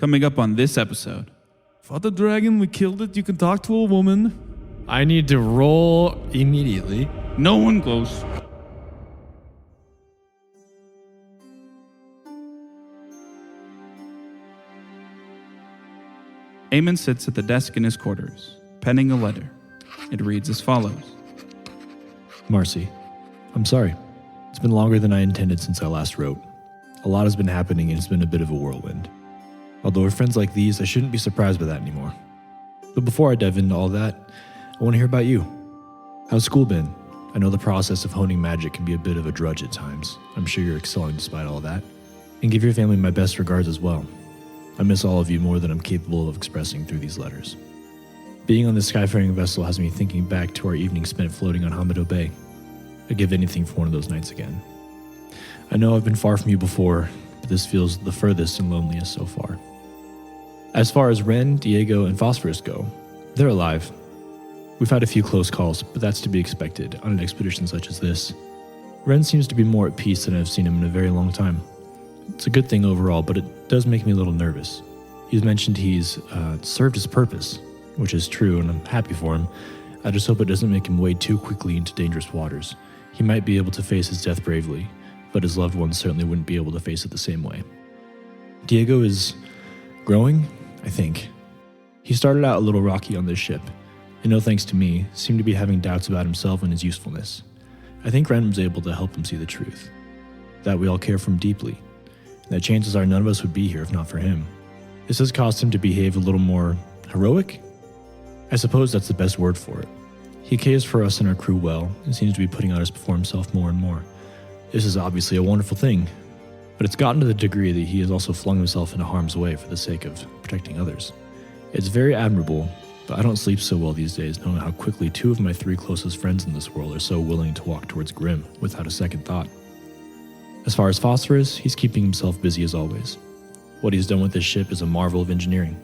Coming up on this episode. Fought the dragon, we killed it, you can talk to a woman. I need to roll immediately. No one goes. Eamon sits at the desk in his quarters, penning a letter. It reads as follows. Marcy, I'm sorry. It's been longer than I intended since I last wrote. A lot has been happening and it's been a bit of a whirlwind. Although we're friends like these, I shouldn't be surprised by that anymore. But before I dive into all that, I want to hear about you. How's school been? I know the process of honing magic can be a bit of a drudge at times. I'm sure you're excelling despite all that. And give your family my best regards as well. I miss all of you more than I'm capable of expressing through these letters. Being on this skyfaring vessel has me thinking back to our evening spent floating on Hamido Bay. I'd give anything for one of those nights again. I know I've been far from you before, but this feels the furthest and loneliest so far. As far as Ren, Diego, and Phosphorus go, they're alive. We've had a few close calls, but that's to be expected on an expedition such as this. Ren seems to be more at peace than I've seen him in a very long time. It's a good thing overall, but it does make me a little nervous. He's mentioned he's served his purpose, which is true, and I'm happy for him. I just hope it doesn't make him wade too quickly into dangerous waters. He might be able to face his death bravely, but his loved ones certainly wouldn't be able to face it the same way. Diego is growing, I think. He started out a little rocky on this ship, and no thanks to me, seemed to be having doubts about himself and his usefulness. I think Ren was able to help him see the truth, that we all care for him deeply, and that chances are none of us would be here if not for him. This has caused him to behave a little more heroic? I suppose that's the best word for it. He cares for us and our crew well, and seems to be putting others before himself more and more. This is obviously a wonderful thing, but it's gotten to the degree that he has also flung himself into harm's way for the sake of protecting others. It's very admirable, but I don't sleep so well these days knowing how quickly two of my three closest friends in this world are so willing to walk towards Grim without a second thought. As far as Phosphorus, he's keeping himself busy as always. What he's done with this ship is a marvel of engineering.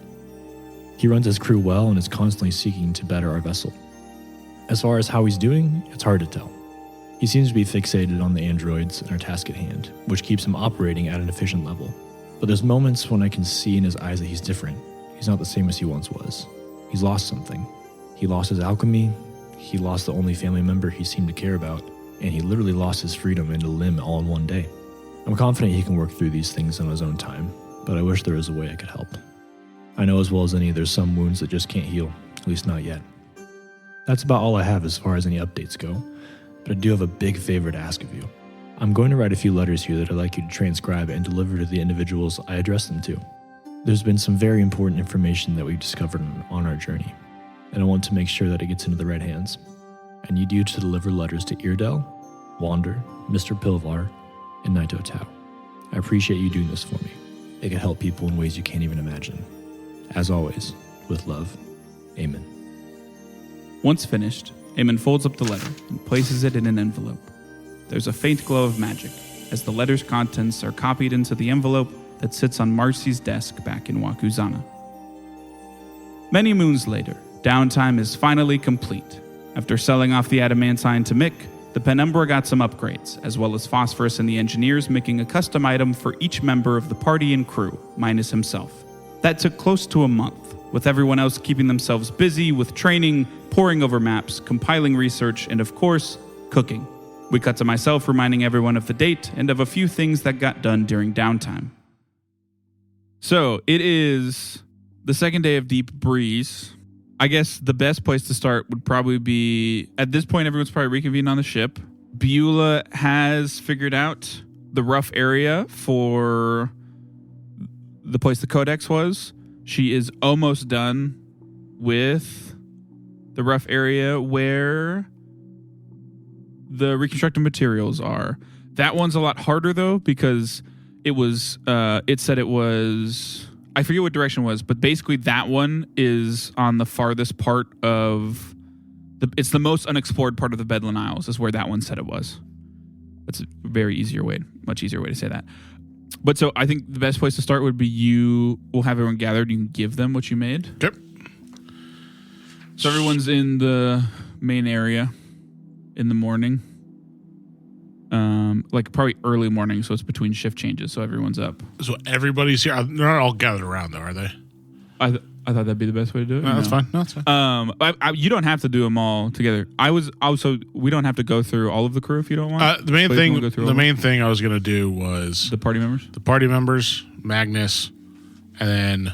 He runs his crew well and is constantly seeking to better our vessel. As far as how he's doing, it's hard to tell. He seems to be fixated on the androids and our task at hand, which keeps him operating at an efficient level. But there's moments when I can see in his eyes that he's different. He's not the same as he once was. He's lost something. He lost his alchemy, he lost the only family member he seemed to care about, and he literally lost his freedom and a limb all in one day. I'm confident he can work through these things on his own time, but I wish there was a way I could help. I know as well as any there's some wounds that just can't heal, at least not yet. That's about all I have as far as any updates go, but I do have a big favor to ask of you. I'm going to write a few letters here that I'd like you to transcribe and deliver to the individuals I address them to. There's been some very important information that we've discovered on our journey, and I want to make sure that it gets into the right hands. I need you to deliver letters to Eardel, Wander, Mr. Pilvar, and Naito Tau. I appreciate you doing this for me. It can help people in ways you can't even imagine. As always, with love, Eamon. Once finished, Eamon folds up the letter and places it in an envelope. There's a faint glow of magic as the letter's contents are copied into the envelope that sits on Marcy's desk back in Wakuzana. Many moons later, downtime is finally complete. After selling off the adamantine to Mick, the Penumbra got some upgrades, as well as Phosphorus and the engineers making a custom item for each member of the party and crew, minus himself. That took close to a month, with everyone else keeping themselves busy with training, poring over maps, compiling research, and of course, cooking. We cut to myself reminding everyone of the date and of a few things that got done during downtime. So, it is the second day of Deep Breeze. I guess the best place to start would probably be, at this point, everyone's probably reconvened on the ship. Beulah has figured out the rough area for the place the Codex was. She is almost done with the rough area where the reconstructed materials are. That one's a lot harder, though, because it said it was, I forget what direction it was, but basically that one is on the farthest part of it's the most unexplored part of the Bedouin Isles is where that one said it was. That's a much easier way to say that. But so I think the best place to start would be we'll have everyone gathered. You can give them what you made. Yep. So everyone's in the main area in the morning. like probably early morning, so it's between shift changes, so everyone's up. So everybody's here. They're not all gathered around, though, are they? I thought that'd be the best way to do it. No, that's fine. No, that's fine. You don't have to do them all together. I was also we don't have to go through all of the crew if you don't want. The main thing I was going to do was the party members. The party members, Magnus, and then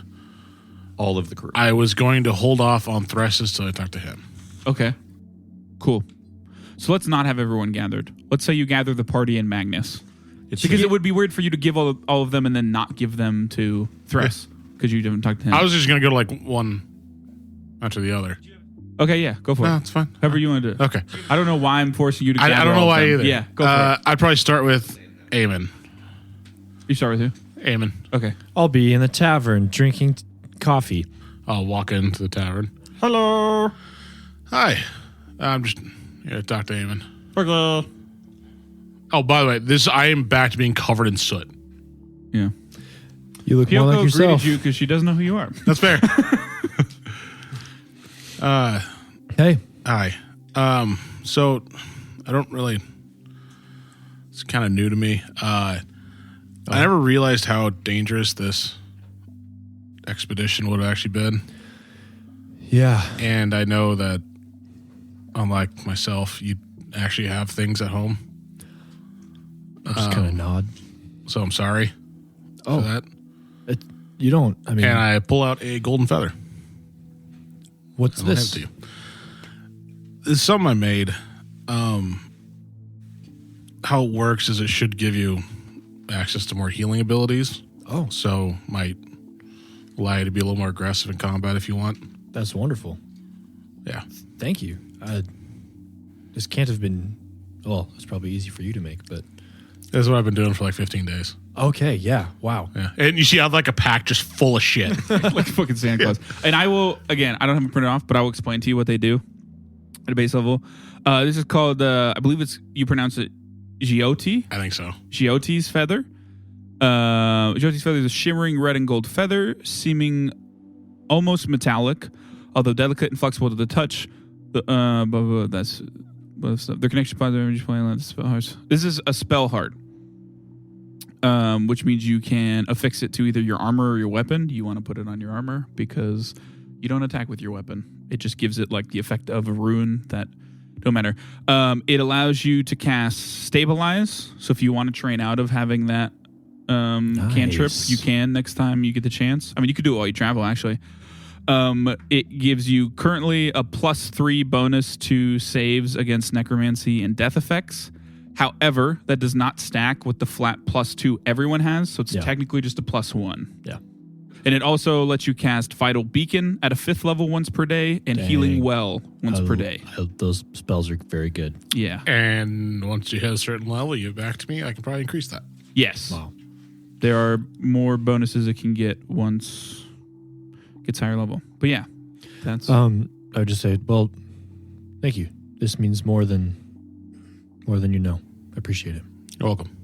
all of the crew. I was going to hold off on Thresses till I talk to him. Okay, cool. So let's not have everyone gathered. Let's say you gather the party and Magnus, because it would be weird for you to give all of them and then not give them to Thress because you didn't talk to him. I was just going to go to like one after the other. Okay, yeah, go for it. No, it's fine. However you want to do it. Okay. I don't know why I'm forcing you to gather I don't know all why of them. either. Yeah, go for it. I'd probably start with Eamon. You start with who? Eamon. Okay. I'll be in the tavern drinking coffee. I'll walk into the tavern. Hello. Hi. I'm just here to talk to Eamon. Hello. Oh, by the way, I am back to being covered in soot. Yeah. You look more Pyoko like yourself. greeted you because she doesn't know who you are. That's fair. Hey. Hi. So I don't really. It's kind of new to me. I never realized how dangerous this expedition would have actually been. Yeah. And I know that, unlike myself, you actually have things at home. I just kind of nod. So I'm sorry for that. You don't. I mean, And I pull out a golden feather. what's I'll hand this? it to you. This is something I made. How it works is it should give you access to more healing abilities. Oh, So might allow you to be a little more aggressive in combat if you want. that's wonderful. Yeah. Thank you. This can't have been. Well, it's probably easy for you to make, but This is what I've been doing for like 15 days. okay. Yeah. Wow. Yeah. And you see, I have like a pack just full of shit. Like fucking Santa Claus. And I will, again, I don't have it printed off, but I will explain to you what they do at a base level. This is called, I believe you pronounce it Gioti. I think so. Gioti's feather. Gioti's feather is a shimmering red and gold feather, seeming almost metallic, although delicate and flexible to the touch. That's their connection applies to energy playing spell hearts. This is a spell heart, which means you can affix it to either your armor or your weapon. You want to put it on your armor because you don't attack with your weapon. It just gives it like the effect of a rune that don't matter. It allows you to cast Stabilize. So if you want to train out of having that cantrip, you can next time you get the chance. I mean, you could do it while you travel, actually. It gives you currently a +3 bonus to saves against necromancy and death effects. However, that does not stack with the flat +2 everyone has, so it's technically just a +1. Yeah. And it also lets you cast Vital Beacon at a 5th level once per day and Healing Well once per day. Those spells are very good. Yeah. And once you hit a certain level, you get back to me. I can probably increase that. Yes. Wow. There are more bonuses it can get once it gets higher level. But yeah, that's... I would just say, well, thank you. This means more than you know. I appreciate it. You're welcome.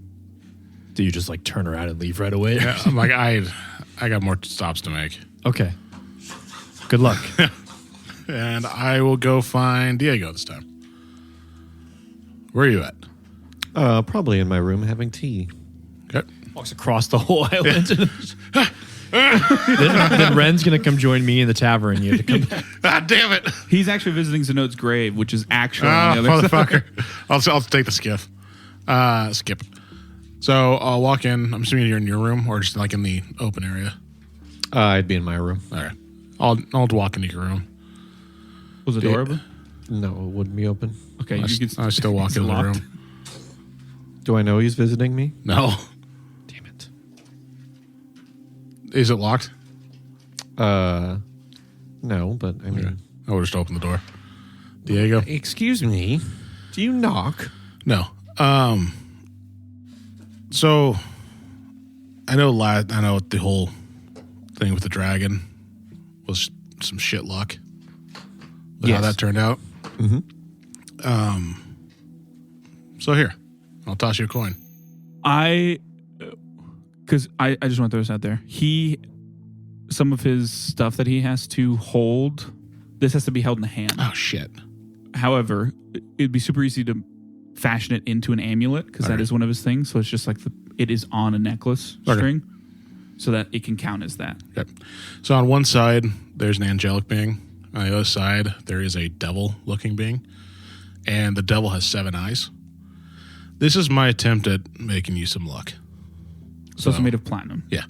Do you just like turn around and leave right away? Yeah, I'm like, I got more stops to make. Okay. Good luck. And I will go find Diego this time. Where are you at? Probably in my room having tea. Okay. Walks across the whole island. then Ren's going to come join me in the tavern. You have to come back. Ah, damn it. He's actually visiting Zenode's grave, which is actually on the other motherfucker. I'll take the skiff. Skip. So I'll walk in. I'm assuming you're in your room or just like in the open area. I'd be in my room. All right. I'll walk into your room. Was the door open? No, it wouldn't be open. Okay, I still walk into the locked. room. Do I know he's visiting me? No. Damn it. Is it locked? No, but I mean... Okay. I would just open the door. Diego? Excuse me. Do you knock? No. So I know the whole thing with the dragon was some shit luck. With how that turned out. Mm-hmm. So here, I'll toss you a coin. Because I just want to throw this out there. Some of his stuff that he has to hold, this has to be held in the hand. Oh shit. However, it'd be super easy to fashion it into an amulet because that is one of his things. So it's just like it is on a necklace string, so that it can count as that. Okay. So on one side, there's an angelic being. On the other side, there is a devil-looking being, and the devil has 7 eyes. This is my attempt at making you some luck. So it's made of platinum. Yeah.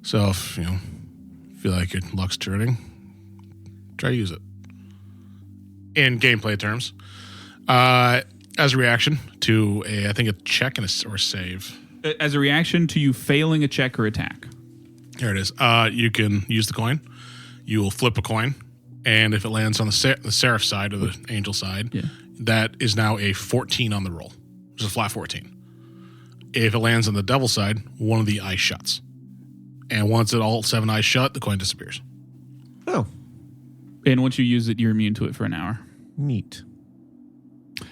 So if you feel like your luck's turning, try to use it. In gameplay terms, as a reaction to I think a check and or save. As a reaction to you failing a check or attack. Here it is. You can use the coin. You will flip a coin, and if it lands on the seraph side or the angel side, that is now a 14 on the roll. It's a flat 14. If it lands on the devil side, one of the eyes shuts. And once all 7 eyes shut, the coin disappears. Oh, And once you use it, you're immune to it for an hour. neat.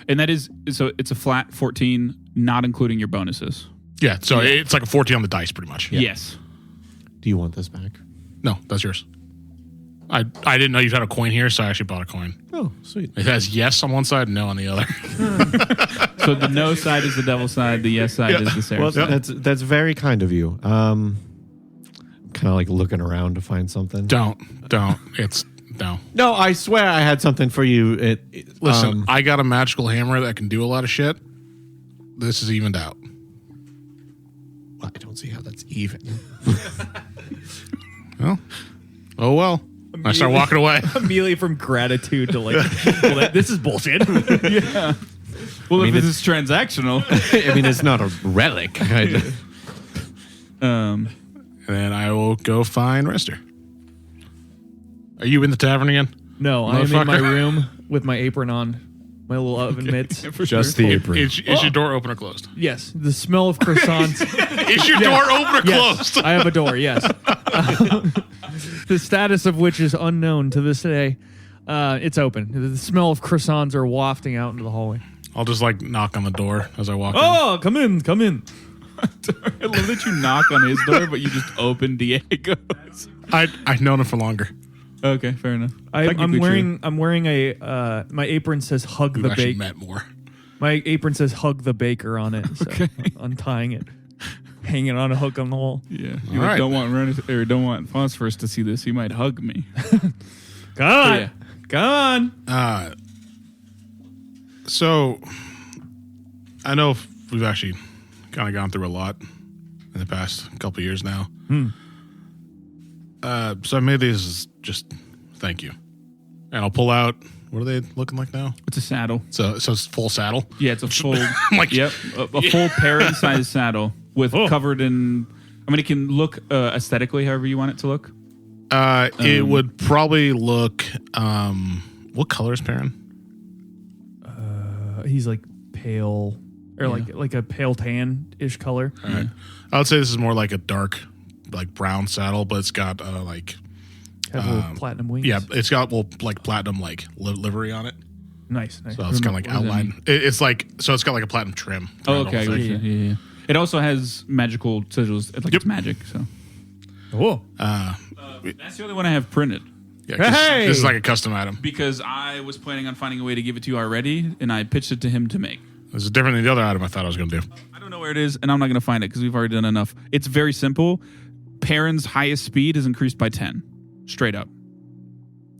And that is, so it's a flat 14, not including your bonuses. Yeah, so it's like a 14 on the dice, pretty much. Yes. Do you want this back? No, that's yours. I didn't know you had a coin here, so I actually bought a coin. Oh, sweet. It has yes on one side and no on the other. So the no side is the devil side, the yes side is the seraph Well, side. that's very kind of you. Kind of like looking around to find something. Don't. It's no. No, I swear I had something for you. Listen, I got a magical hammer that can do a lot of shit. This is evened out. I don't see how that's even. Well. I start walking away. Immediately from gratitude to like, well, this is bullshit. Yeah. Well, if this is transactional. I mean, it's not a relic. And then I will go find Rester. Are you in the tavern again? No, I am in my Motherfucker. room with my apron on, my little oven mitts. Just the apron. Is your door open or closed? Yes, the smell of croissants. Is your door open or Yes, closed? I have a door. Yes, the status of which is unknown to this day. It's open. The smell of croissants are wafting out into the hallway. I'll just like knock on the door as I walk in. Oh, come in, come in. I love that you knock on his door, but you just open Diego's. I've known him for longer. Okay, fair enough. I'm Technically wearing. true. I'm wearing a. My apron says "Hug We've the actually Baker." met more. My apron says "Hug the Baker" on it. So untying it, hanging on a hook on the wall. Yeah. All You right. don't want Phosphorus to see this. He might hug me. Come on, yeah. come on. So I know we've actually kind of gone through a lot in the past couple of years now. So I made these as just thank you, and I'll pull out. What are they looking like now? It's a saddle. So it's full saddle. Yeah, it's a full. like- yep, a full parent-sized saddle with covered in. I mean, it can look aesthetically however you want it to look. It would probably look. What color is Perrin? He's like pale, or like a pale tan-ish color. All right. I would say this is more like a dark, like brown saddle, but it's got like Have little platinum wings. yeah, it's got like platinum like livery on it. Nice. So it's kind of like What does that outline. It's like so it's got like a platinum trim. Oh, throughout okay. the I whole got thing. you. Yeah. It also has magical sigils. Like it's magic. So Oh, that's the only one I have printed. Yeah, 'cause Hey! this is like a custom item. Because I was planning on finding a way to give it to you already, and I pitched it to him to make. This is different than the other item I thought I was going to do. I don't know where it is, and I'm not going to find it because we've already done enough. It's very simple. Perrin's highest speed is increased by 10, straight up.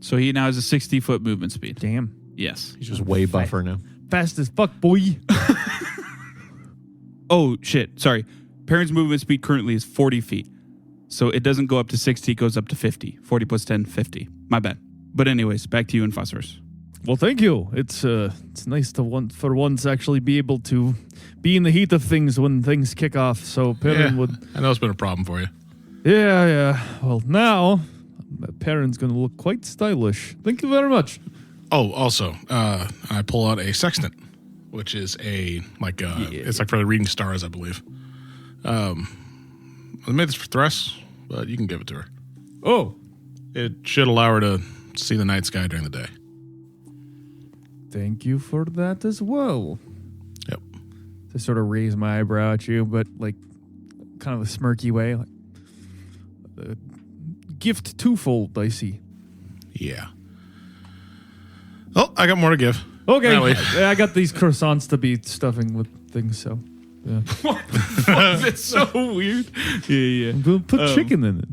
So he now has a 60-foot movement speed. damn. Yes. He's just way buffer now. Fast as fuck, boy. Oh, shit. Sorry. Perrin's movement speed currently is 40 feet. So it doesn't go up to 60, it goes up to 50. 40 plus 10, 50. My bad. But anyways, back to you and Phosphorus. Well, thank you. It's nice to for once actually be able to be in the heat of things when things kick off. So Perrin would. I know it's been a problem for you. Yeah. Well, now Perrin's going to look quite stylish. Thank you very much. Oh, also, I pull out a sextant, which is it's like for the reading stars, I believe. I made this for Thress, but you can give it to her. Oh, It should allow her to see the night sky during the day. thank you for that as well. Yep. To sort of raise my eyebrow at you, but like kind of a smirky way. Like, gift twofold, I see. Yeah. Oh, I got more to give. Okay, Really? I got these croissants to be stuffing with things, so yeah. It's so weird. Yeah. We'll put chicken in it.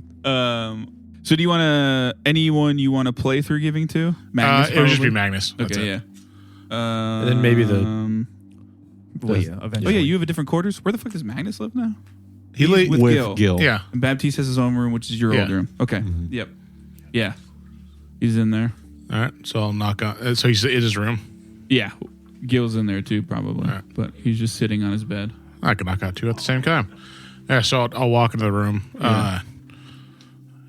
So do you want to anyone you want to play through giving to? Magnus, It would just be probably? Magnus. That's Okay, it. yeah. And then maybe the Well, yeah, Oh eventually. yeah, you have a different quarters. Where the fuck does Magnus live now? He He's with with Gil. Yeah. And Baptiste has his own room, which is your Yeah. old room. Okay. Yep. Yeah. He's in there. All right. So I'll knock on. So he's in his room. Yeah. Gil's in there too, probably. All right. But he's just sitting on his bed. I can knock out 2 at the same time. Yeah. So I'll walk into the room. Yeah.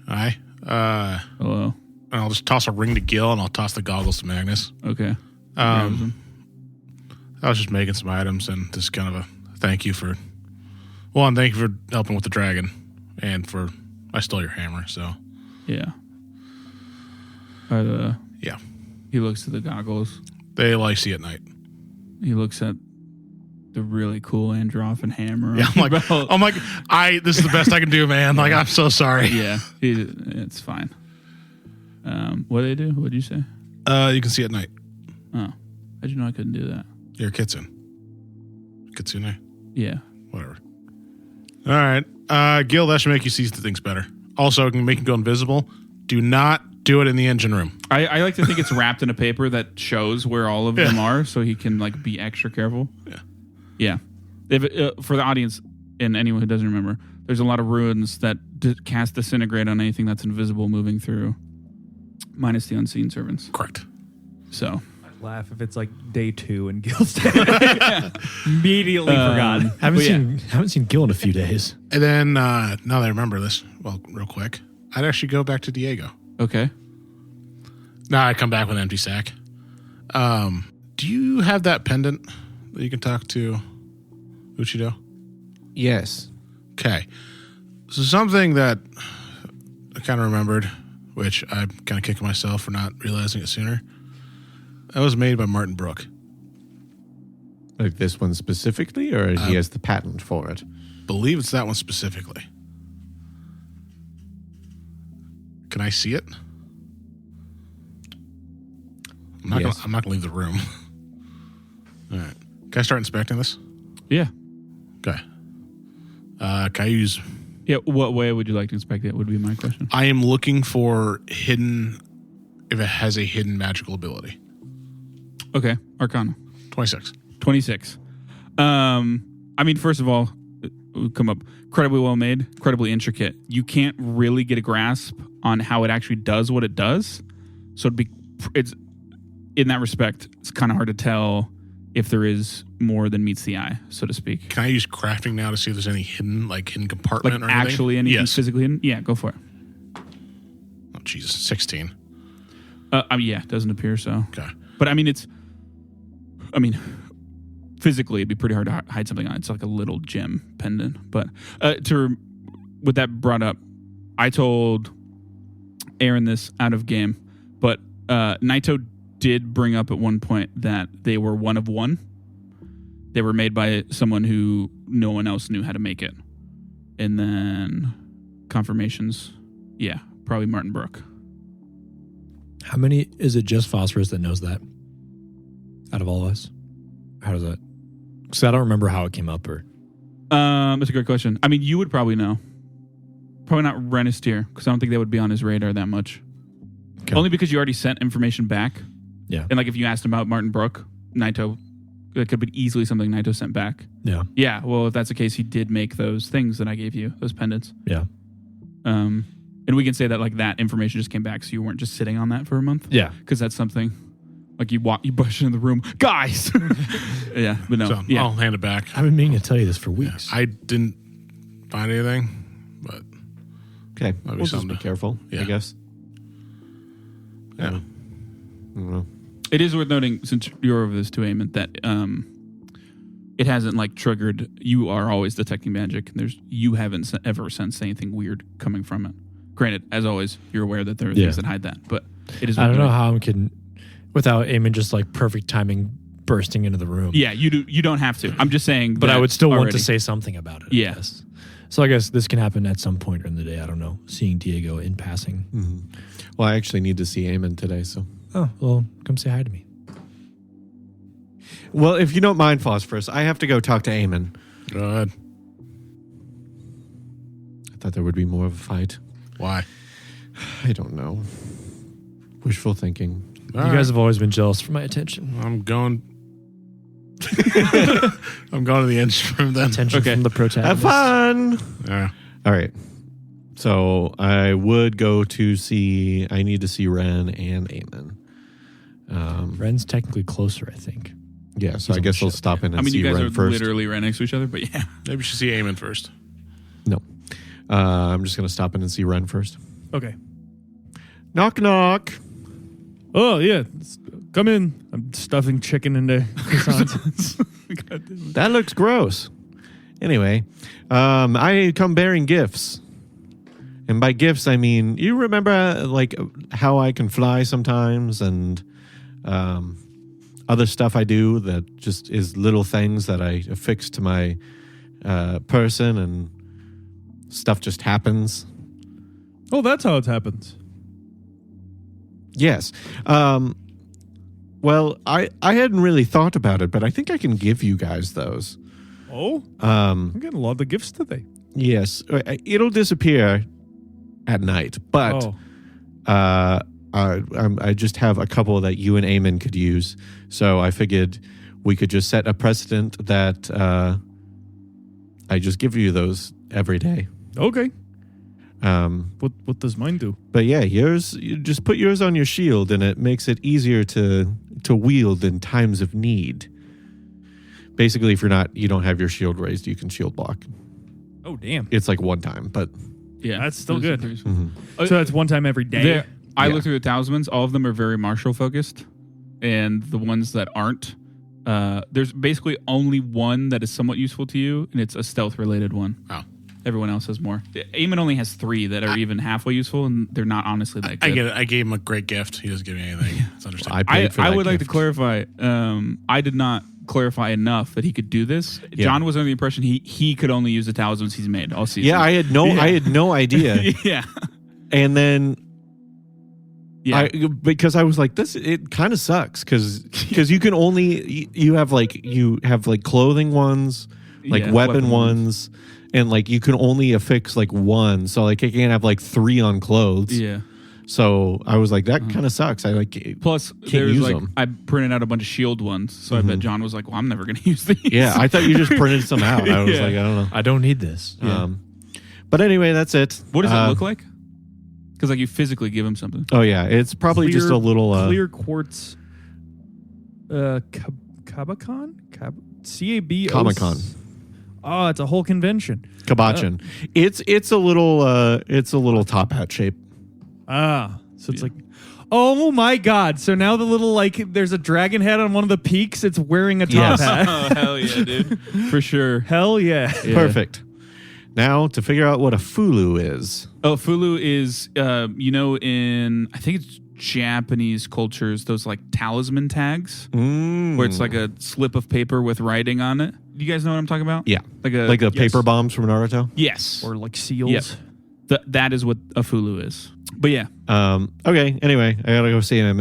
Hi. Hello. And I'll just toss a ring to Gil, and I'll toss the goggles to Magnus. Okay. Grabs him. I was just making some items, and just kind of a thank you for. Well, and thank you for helping with the dragon, and for I stole your hammer. So Yeah. yeah, He looks at the goggles. they like see at night. He looks at the really cool Androffen hammer. Yeah, on I'm like, your belt. I'm like, this is the best I can do, man. Like, I'm so sorry. Yeah, it's fine. What do they do? What did you say? You can see at night. Oh, how'd you know I couldn't do that? Your kitsune. Kitsune. Yeah. Whatever. All right. Gil, that should make you see things better. Also, it can make you go invisible. Do not do it in the engine room. I like to think it's wrapped in a paper that shows where all of them are, so he can like be extra careful. Yeah. Yeah. If for the audience and anyone who doesn't remember, there's a lot of ruins that cast disintegrate on anything that's invisible moving through, minus the unseen servants. Correct. So I'd laugh if it's like day 2 and Gil's dead. Immediately forgot. Haven't seen Gil in a few days. And then, now that I remember this, well, real quick, I'd actually go back to Diego. okay. Now I come back with an empty sack. Do you have that pendant that you can talk to Uchido? Yes. Okay. So something that I kind of remembered, which I'm kind of kicking myself for not realizing it sooner. That was made by Martin Brooke. Like this one specifically, or he has the patent for it? Believe it's that one specifically. Can I see it? Yes. I'm not gonna leave the room. All right. Can I start inspecting this? Yeah. Okay. Can I use? Yeah. What way would you like to inspect it? Would be my question. I am looking for hidden. If it has a hidden magical ability. Okay. Arcana. 26. 26. I mean, first of all, it would come up incredibly well made, incredibly intricate. You can't really get a grasp on how it actually does what it does. So it's in that respect, it's kind of hard to tell if there is more than meets the eye, so to speak. Can I use crafting now to see if there's any hidden compartment Like or anything? actually anything Yes. physically hidden? Yeah, go for it. Oh, Jesus. 16. Yeah, it doesn't appear so. Okay. But I mean, physically, it'd be pretty hard to hide something on. It's like a little gem pendant. But with that brought up, I told Aaron this out of game, but Naito did bring up at one point that they were one of one. They were made by someone who no one else knew how to make it. And then confirmations, yeah, probably Martin Brooke. How many is it just Phosphorus that knows that? Out of all of us? How does that? Because I don't remember how it came up or. That's a great question. I mean, you would probably know. Probably not Renastiere, because I don't think they would be on his radar that much. Okay. Only because you already sent information back. Yeah. And like if you asked him about Martin Brooke, Naito, it could be easily something Naito sent back. Yeah. Yeah, well, if that's the case, he did make those things that I gave you, those pendants. Yeah. And we can say that like that information just came back, so you weren't just sitting on that for a month. Yeah. Because that's something like you bush in the room, guys. Yeah, but no. So yeah. I'll hand it back. I've been meaning to tell you this for Yeah. weeks. I didn't find anything, but Okay. Might be We'll just something be to- careful, yeah. I guess. yeah. I don't know. It is worth noting, since you're over this too, Eamon, that it hasn't like triggered. You are always detecting magic. You haven't ever sensed anything weird coming from it. Granted, as always, you're aware that there are things that hide that, but it is. I don't worth know noting. how I can, without Eamon just like perfect timing bursting into the room. Yeah, you do. You don't have to. I'm just saying. But that I would still want to already. say something about it. I Yeah. guess. So I guess this can happen at some point in the day. I don't know. Seeing Diego in passing. Well, I actually need to see Eamon today, so Oh, well, come say hi to me. Well, if you don't mind, Phosphorus, I have to go talk to Eamon. Go ahead. I thought there would be more of a fight. Why? I don't know. Wishful thinking. You guys have always been jealous for my attention. I'm going. I'm going to the edge from them. Attention from the protagonist. Have fun. Yeah. All right. So I would go to see. I need to see Ren and Eamon. Ren's technically closer, I think. Yeah, so He's I on guess the I'll ship, stop in and I mean, see you guys Ren are first. literally right next to each other, but yeah. Maybe we should see Eamon first. No. I'm just going to stop in and see Ren first. Okay. Knock, knock. Oh, yeah. Come in. I'm stuffing chicken into croissants. That looks gross. Anyway, I come bearing gifts. And by gifts, I mean, you remember like how I can fly sometimes and other stuff I do that just is little things that I affix to my person and stuff just happens. Oh, that's how it happens. Yes. Well, I hadn't really thought about it, but I think I can give you guys those. Oh? I'm getting a lot of gifts today. Yes. It'll disappear at night, but I just have a couple that you and Eamon could use. So I figured we could just set a precedent that I just give you those every day. Okay. What does mine do? But yeah, yours, you just put yours on your shield and it makes it easier to wield in times of need. Basically, if you don't have your shield raised, you can shield block. Oh, damn. It's like one time, but Yeah. That's still good. mm-hmm. So that's one time every day. I Yeah. looked through the talismans. All of them are very martial focused. And the ones that aren't, there's basically only one that is somewhat useful to you, and it's a stealth related one. Oh. Everyone else has more. Eamon only has 3 that are even halfway useful, and they're not honestly that good. I get it. I gave him a great gift. He doesn't give me anything. It's understandable. I would like to clarify. I did not clarify enough that he could do this. Yeah. John was under the impression he could only use the talismans he's made all season. yeah, I had no idea. yeah. And then Yeah. because I was like, it kind of sucks because you can only you have like clothing ones, like Yeah, weapon ones, and like you can only affix like one. So like I can't have like 3 on clothes. yeah. So I was like, that kind of sucks. I like Plus, can't there's use like them. I printed out a bunch of shield ones, so I bet John was like, "Well, I'm never going to use these." Yeah, I thought you just printed some out. I was Yeah. like, I don't know. I don't need this. But anyway, that's it. What does it look like? Because like you physically give him something. Oh yeah, it's probably just a little clear quartz. Cabacon? C-A-B-O. Comic-Con. Oh, it's a whole convention. Kabachin. It's a little top hat shape. So it's like, oh my God. So now the little, like, there's a dragon head on one of the peaks. It's wearing a top Yes. hat. Oh hell yeah, dude! For sure. Hell yeah. Yeah. Perfect. Now to figure out what a fulu is. Oh, fulu is in I think it's Japanese cultures, those like talisman tags where it's like a slip of paper with writing on it. Do you guys know what I'm talking about? Yeah. Like Like the yes. paper bombs from Naruto. Yes. Or like seals. Yep. That is what a fulu is. But yeah. Okay. Anyway, I gotta go see him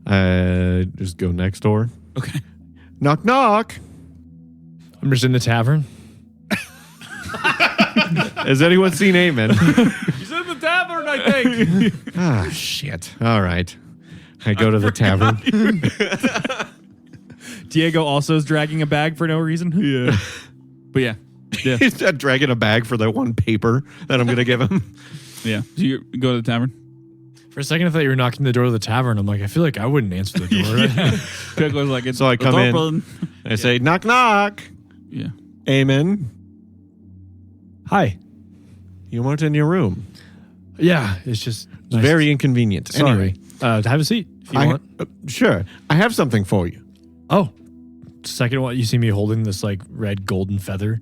and just go next door. Okay. Knock knock. I'm just in the tavern. Has anyone seen Eamon? He's in the tavern, I think. Shit. All right. I go to the tavern. Diego also is dragging a bag for no reason. Yeah. But yeah. Yeah. He's not dragging a bag for that one paper that I'm gonna give him. Yeah. Do you go to the tavern? For a second, I thought you were knocking the door of the tavern. I'm like, I feel like I wouldn't answer the door. Pickle was like, it's So I come in. open. I say, knock knock. Yeah. Eamon, Hi. you weren't in your room. Yeah, it's just It's very inconvenient. Sorry. Anyway, Have a seat if you want. Sure. I have something for you. Oh, second one, you see me holding this like red golden feather,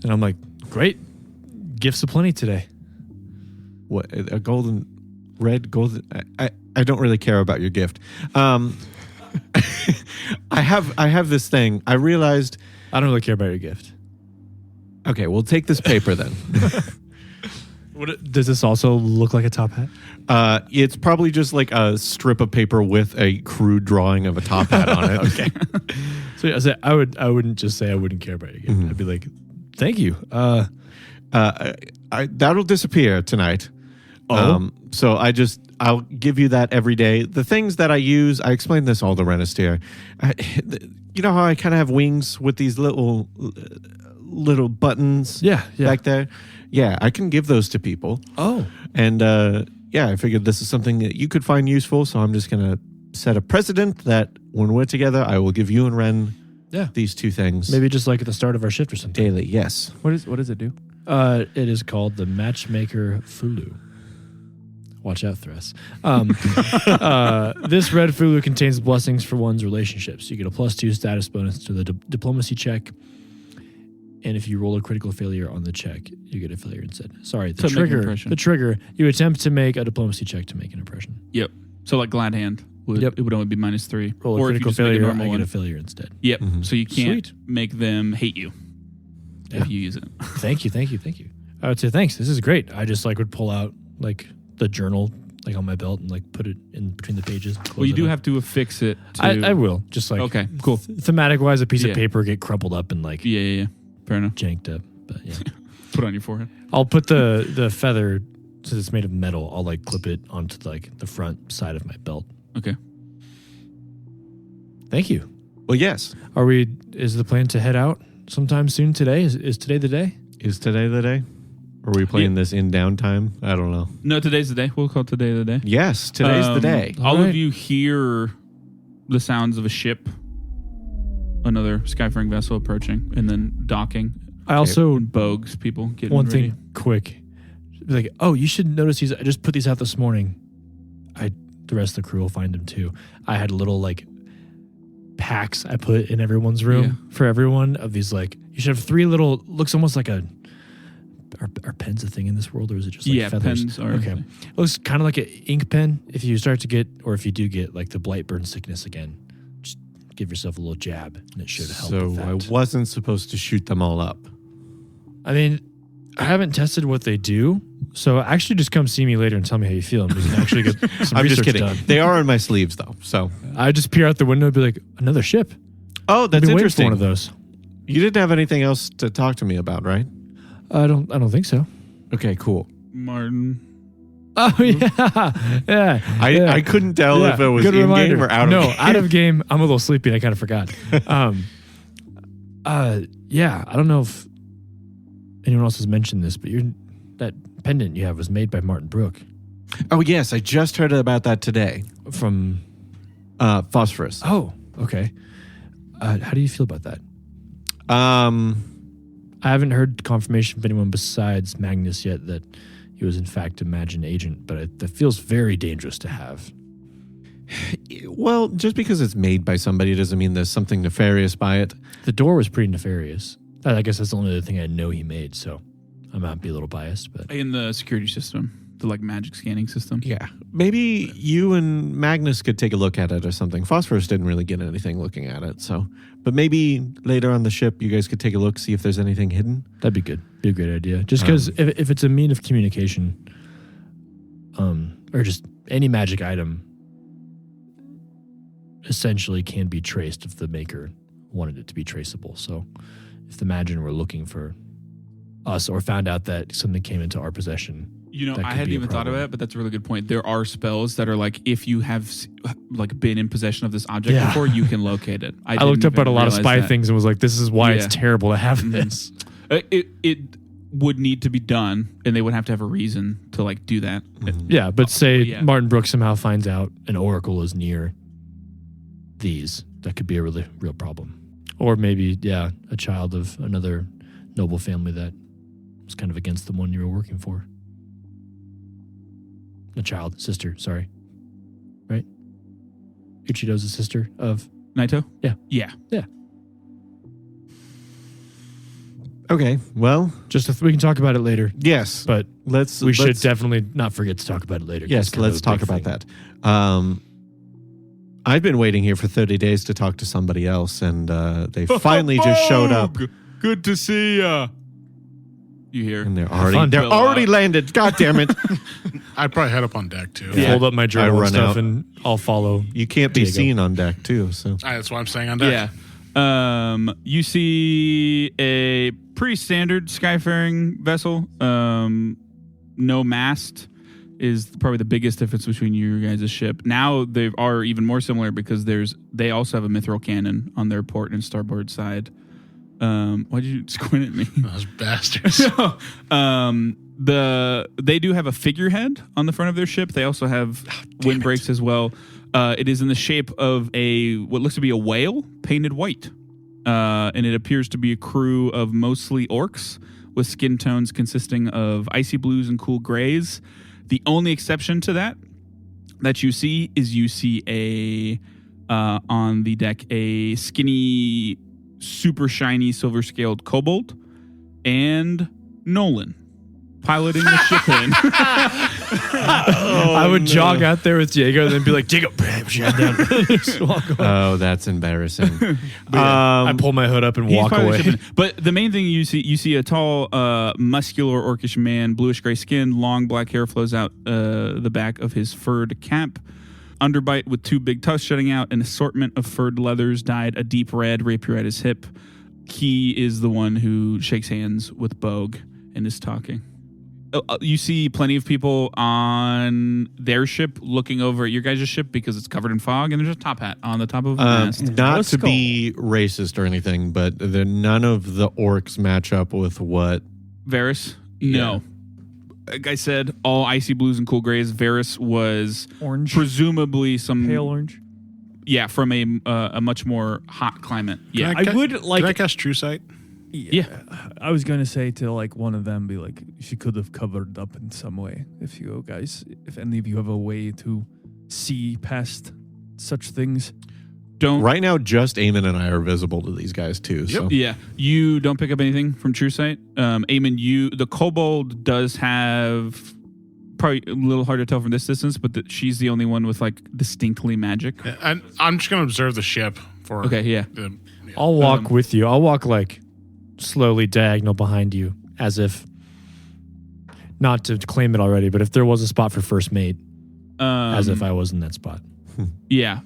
and I'm like, great, gifts aplenty today. What, a red golden? I don't really care about your gift. I have this thing. I realized. I don't really care about your gift. Okay, we'll take this paper then. Does this also look like a top hat? It's probably just like a strip of paper with a crude drawing of a top hat on it. Okay. So I wouldn't just say I wouldn't care about it again. I'd be like, thank you. That'll disappear tonight. So I'll give you that every day. The things that I use, I explained this all to Renastiere. You know how I kind of have wings with these little buttons back there? Yeah, I can give those to people. Oh. And I figured this is something that you could find useful, so I'm just going to set a precedent that when we're together, I will give you and Ren these two things. Maybe just like at the start of our shift or something. Daily, yes. What does it do? It is called the Matchmaker Fulu. Watch out, Thress. This red Fulu contains blessings for one's relationships. You get a +2 status bonus to the diplomacy check. And if you roll a critical failure on the check, you get a failure instead. Sorry, the trigger, you attempt to make a diplomacy check to make an impression. Yep. So like glad hand, it would only be -3. Roll a critical failure, I get a failure instead. Yep. So you can't make them hate you if you use it. Thank you. I would say thanks. This is great. I just would pull out the journal on my belt and put it in between the pages. Well, you do have to affix it to... I will. Just okay, cool. Thematic wise, a piece of paper get crumpled up and Yeah. Fair enough. Janked up. But yeah. Put it on your forehead. I'll put the feather, since it's made of metal, I'll clip it onto the front side of my belt. Okay. Thank you. Well, yes. Is the plan to head out sometime soon today? Is today the day? Is today the day? Are we playing this in downtime? I don't know. No, today's the day. We'll call today the day. Yes, today's the day. All of you hear the sounds of a ship, another skyfaring vessel approaching, and then docking. I also... Bogues, people getting one ready. thing quick. You should notice these. I just put these out this morning. The rest of the crew will find them too. I had little packs I put in everyone's room for everyone of these you should have 3 little, looks almost like a... Are pens a thing in this world, or is it just feathers? Pens are. Okay. It looks kind of like an ink pen. If you start to get, or if you do get the blight burn sickness again, just give yourself a little jab, and it should help. So with that. I wasn't supposed to shoot them all up. I mean, I haven't tested what they do, so actually just come see me later and tell me how you feel, and we can actually get some I'm research just kidding. done. They are in my sleeves, though. So I just peer out the window and be like, another ship. Oh, that's interesting. One of those. You didn't have anything else to talk to me about, right? I don't think so. Okay, cool. Martin. Oh yeah. I couldn't tell if it was Good in reminder. game or out of game. No, out of game. I'm a little sleepy and I kind of forgot. Yeah, I don't know if anyone else has mentioned this, but that pendant you have was made by Martin Brooke. Oh yes, I just heard about that today From Phosphorus. Oh, okay. How do you feel about that? Um, I haven't heard confirmation from anyone besides Magnus yet that he was in fact a Magin agent, but that feels very dangerous to have. Well, just because it's made by somebody doesn't mean there's something nefarious by it. The door was pretty nefarious. I guess that's the only other thing I know he made, so I might be a little biased. But In the security system, the magic scanning system. Yeah. Maybe you and Magnus could take a look at it or something. Phosphorus didn't really get anything looking at it, so. But maybe later on the ship, you guys could take a look, see if there's anything hidden. That'd be good. Be a great idea. Just because if it's a mean of communication, or just any magic item, essentially can be traced if the maker wanted it to be traceable. So if the Magin were looking for us or found out that something came into our possession, I hadn't even thought of it, but that's a really good point. There are spells that are if you have been in possession of this object before, you can locate it. I looked up at a lot of spy things and was like, this is why it's terrible to have this. It would need to be done, and they would have to have a reason to do that. Yeah, but say Martin Brooks somehow finds out an oracle is near these, that could be a really real problem. Or maybe, a child of another noble family that was kind of against the one you were working for. Sister, sorry. Right? Uchido's a sister of... Naito? Yeah. Yeah. Okay, well... we can talk about it later. Yes. But we should definitely not forget to talk about it later. Yes, let's talk about that. I've been waiting here for 30 days to talk to somebody else, and they finally just showed up. Good to see ya. You hear. And they're fun. already landed. God damn it. I'd probably head up on deck too. Yeah. Fold up my journal run and stuff, out. and I'll follow. You can't be Diego. seen on deck too. So That's why I'm staying on deck. Yeah. You see a pretty standard skyfaring vessel. No mast is probably the biggest difference between you guys' ship. Now they are even more similar because they also have a mithril cannon on their port and starboard side. Why'd you squint at me? Those bastards. They do have a figurehead on the front of their ship. They also have windbreaks as well. It is in the shape of what looks to be a whale painted white. And it appears to be a crew of mostly orcs with skin tones consisting of icy blues and cool grays. The only exception to that you see on the deck a skinny, super shiny silver scaled kobold and Nolan piloting the ship in. I would jog out there with Diego and then be like, Diego, shut down. Just walk away. oh, that's embarrassing. I pull my hood up and He's walk piloting the away. ship in. But the main thing you see a tall, muscular orcish man, bluish gray skin, long black hair flows out the back of his furred cap. Underbite with two big tusks jutting out, an assortment of furred leathers dyed a deep red, rapier at his hip. He is the one who shakes hands with Bogue and is talking. You see plenty of people on their ship looking over at your guys' ship because it's covered in fog, and there's a top hat on the top of the mast. Not to be racist or anything, but none of the orcs match up with what. Varys? No. Like I said, all icy blues and cool grays. Varys was Orange. presumably some Pale orange. Yeah, from a much more hot climate. Yeah, I would like. Can I cast True Sight? yeah. I was going to say to like one of them, be like, she could have covered up in some way. If any of you have a way to see past such things. Don't. Right now, just Eamon and I are visible to these guys too. So. Yeah, you don't pick up anything from True Sight. Eamon, the kobold does have probably a little hard to tell from this distance, but she's the only one with like distinctly magic. Yeah, and I'm just gonna observe the ship for. Okay, yeah. I'll walk with you. I'll walk like slowly diagonal behind you as if, not to claim it already, but if there was a spot for first mate, as if I was in that spot. Yeah.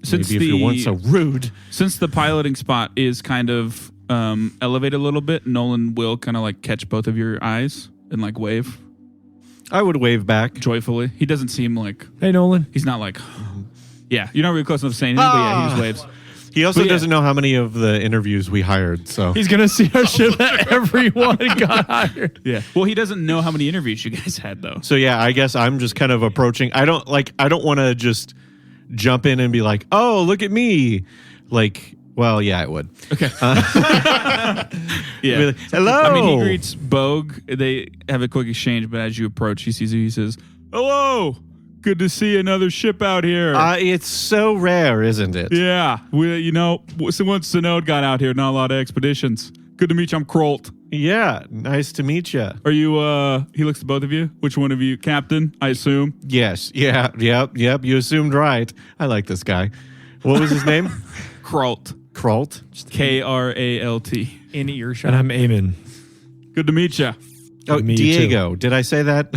Since Maybe if you weren't so rude. Since the piloting spot is kind of elevated a little bit, Nolan will kind of like catch both of your eyes and like wave I would wave back. joyfully. He doesn't seem like Hey, Nolan. he's not like yeah. You're not really close enough to say anything, but yeah, he just waves. He also But yeah. doesn't know how many of the interviews we hired. So He's going to see our ship that everyone got hired. Yeah. Well, he doesn't know how many interviews you guys had though. So yeah, I guess I'm just kind of approaching. I don't want to just jump in and be like, "Oh, look at me." Like, well, yeah, I would. Okay. Be Yeah. like, hello. I mean, he greets Bogue. They have a quick exchange, but as you approach, he sees you. He says, "Hello. Good to see another ship out here." It's so rare, isn't it? Yeah. Once Synode got out here, not a lot of expeditions. Good to meet you. I'm Krolt. Yeah, nice to meet you. Are you, he looks to both of you. Which one of you? Captain, I assume. Yes. Yeah. Yep. You assumed right. I like this guy. What was his name? Krolt. Krolt. Kralt. In earshot. And I'm Eamon. Good to meet you. Oh, Me too. Diego. Did I say that?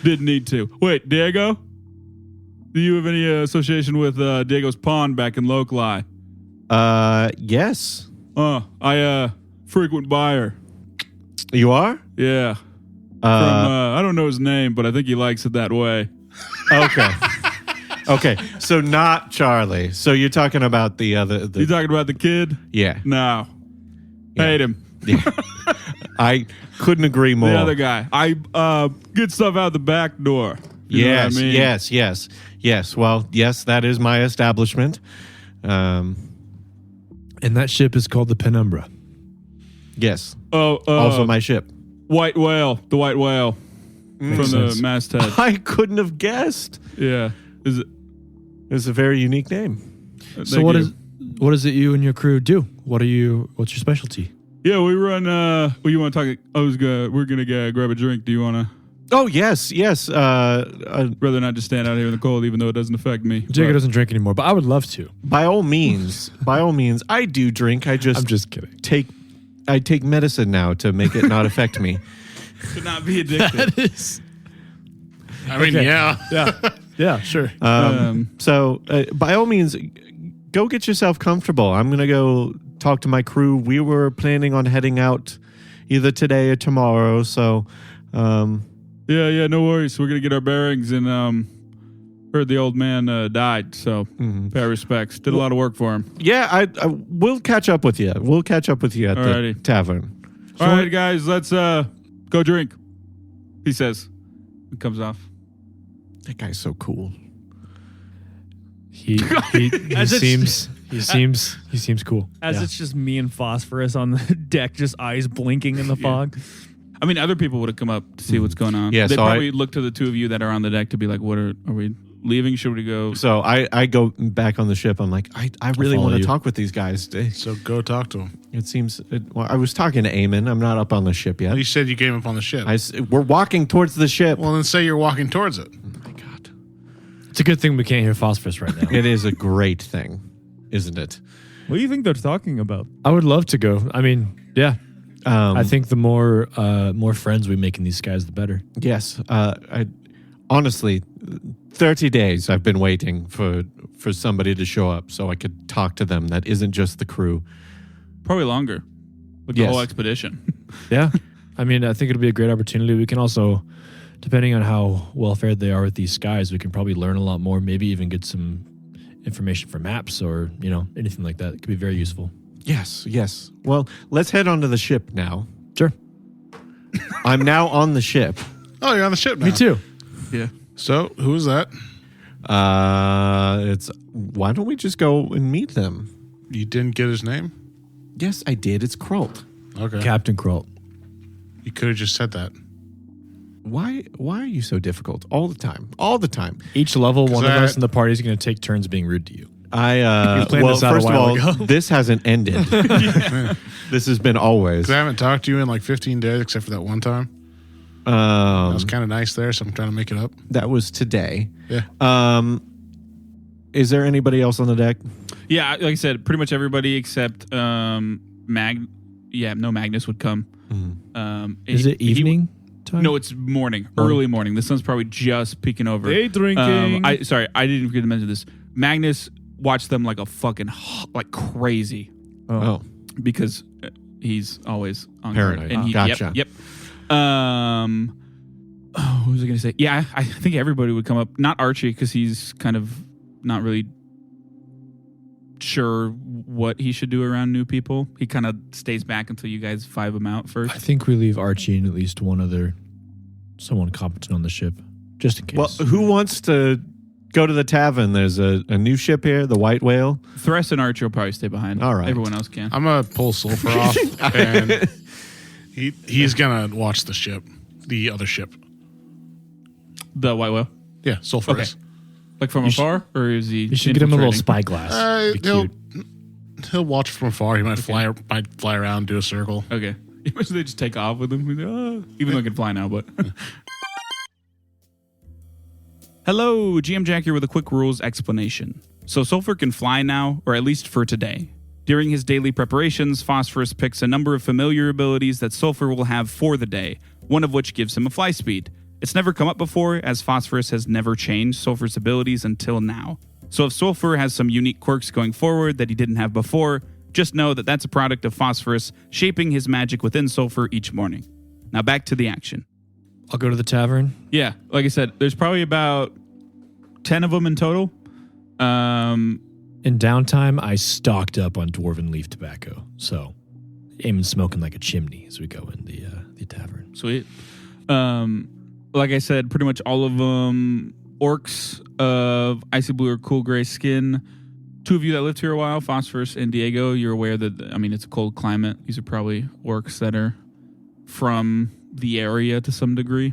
Didn't need to. Wait, Diego? Do you have any association with Diego's Pond back in Locali? Yes. I frequent buyer. You are? Yeah. I don't know his name, but I think he likes it that way. Okay. Okay. So not Charlie. So you're talking about the other. You talking about the kid? Yeah. No. Yeah. Hate him. Yeah. I couldn't agree more. The other guy. I get stuff out the back door. You know what I mean? Yes. Well, yes, that is my establishment. And that ship is called the Penumbra. Yes. Oh, Also my ship. White whale. The white whale Makes from sense. the masthead. I couldn't have guessed. Yeah. Is it? It's a very unique name. So what is it you and your crew do? What's your specialty? Yeah, we run. Well, you want to talk? We're gonna grab a drink. Do you want to? Oh, yes. Rather not just stand out here in the cold, even though it doesn't affect me. Diego But- doesn't drink anymore, but I would love to. By all means, I do drink. I'm just kidding. take I take medicine now to make it not affect me. To not be addicted. I mean, Okay. yeah. Yeah, sure. So by all means, go get yourself comfortable. I'm going to go talk to my crew. We were planning on heading out either today or tomorrow. So, Yeah, no worries. We're gonna get our bearings, and heard the old man died, so pay our respects. Did a lot of work for him. yeah, I we'll catch up with you. We'll catch up with you at the Alrighty. tavern. All right, guys, let's go drink. He says, and comes off. That guy's so cool. He seems cool. As it's just me and Phosphorus on the deck, just eyes blinking in the fog. I mean, other people would have come up to see what's going on. Yeah, They'd so probably look to the two of you that are on the deck to be like, "What are we leaving? Should we go?" So I go back on the ship. I'm like, I really follow want to you. talk with these guys. So go talk to him. It seems. Well, I was talking to Eamon. I'm not up on the ship yet. You said you came up on the ship. We're walking towards the ship. Well, then say you're walking towards it. Oh my God. It's a good thing we can't hear Phosphorus right now. It is a great thing, isn't it? What do you think they're talking about? I would love to go. I mean, yeah. I think the more friends we make in these skies, the better. Yes. I honestly, 30 days I've been waiting for somebody to show up so I could talk to them. That isn't just the crew. Probably longer. Like the Yes. whole expedition. Yeah. I mean, I think it'll be a great opportunity. We can also, depending on how well fared they are with these skies, we can probably learn a lot more, maybe even get some information for maps or, anything like that. It could be very useful. Yes. Well, let's head onto the ship now. Sure. I'm now on the ship. Oh, you're on the ship now. Me too. Yeah. So who is that? It's why don't we just go and meet them? You didn't get his name? Yes, I did. It's Kralt. Okay. Captain Krolt. You could have just said that. Why are you so difficult all the time? All the time. Each level, one of I- us in the party is going to take turns being rude to you. I planned well, this out a first of while all, ago. this hasn't ended. This has been always. Because I haven't talked to you in like 15 days except for that one time. That was kind of nice there, so I'm trying to make it up. That was today. Yeah. Is there anybody else on the deck? Yeah, like I said, pretty much everybody except Magnus would come. Is it evening time? No, it's morning. Early morning. The sun's probably just peeking over. Day drinking. I didn't forget to mention this. Magnus watched them like a fucking like crazy Oh. because he's always on Paranoid. guard. And Gotcha. Yep. What was I going to say? Yeah, I think everybody would come up. Not Archie because he's kind of not really sure what he should do around new people. He kind of stays back until you guys five him out first. I think we leave Archie and at least someone competent on the ship, just in case. Well, who wants to go to the tavern? There's a new ship here, the White Whale. Thress and Archie will probably stay behind. All right. Everyone else can. I'm going to pull Sulfur off, and he's going to watch the ship, the other ship. The White Whale. Yeah, Sulfur Okay. is. Like from afar? Or is he you should get him a little infiltrating? spyglass. Be cute. He'll watch from afar. He might fly around, do a circle. Okay. Imagine they just take off with him. He's like, "Ah." Even though he can fly now, but. Hello, GM Jack here with a quick rules explanation. So Sulfur can fly now, or at least for today. During his daily preparations, Phosphorus picks a number of familiar abilities that Sulfur will have for the day, one of which gives him a fly speed. It's never come up before, as Phosphorus has never changed Sulfur's abilities until now. So if Sulfur has some unique quirks going forward that he didn't have before, just know that that's a product of Phosphorus shaping his magic within Sulfur each morning. Now back to the action. I'll go to the tavern. Yeah, like I said, there's probably about 10 of them in total. In downtime, I stocked up on dwarven leaf tobacco, so aiming smoking like a chimney as we go in the tavern. Sweet. Like I said, pretty much all of them orcs of icy blue or cool gray skin. Two of you that lived here a while, Phosphorus and Diego, you're aware that, it's a cold climate. These are probably orcs that are from the area to some degree.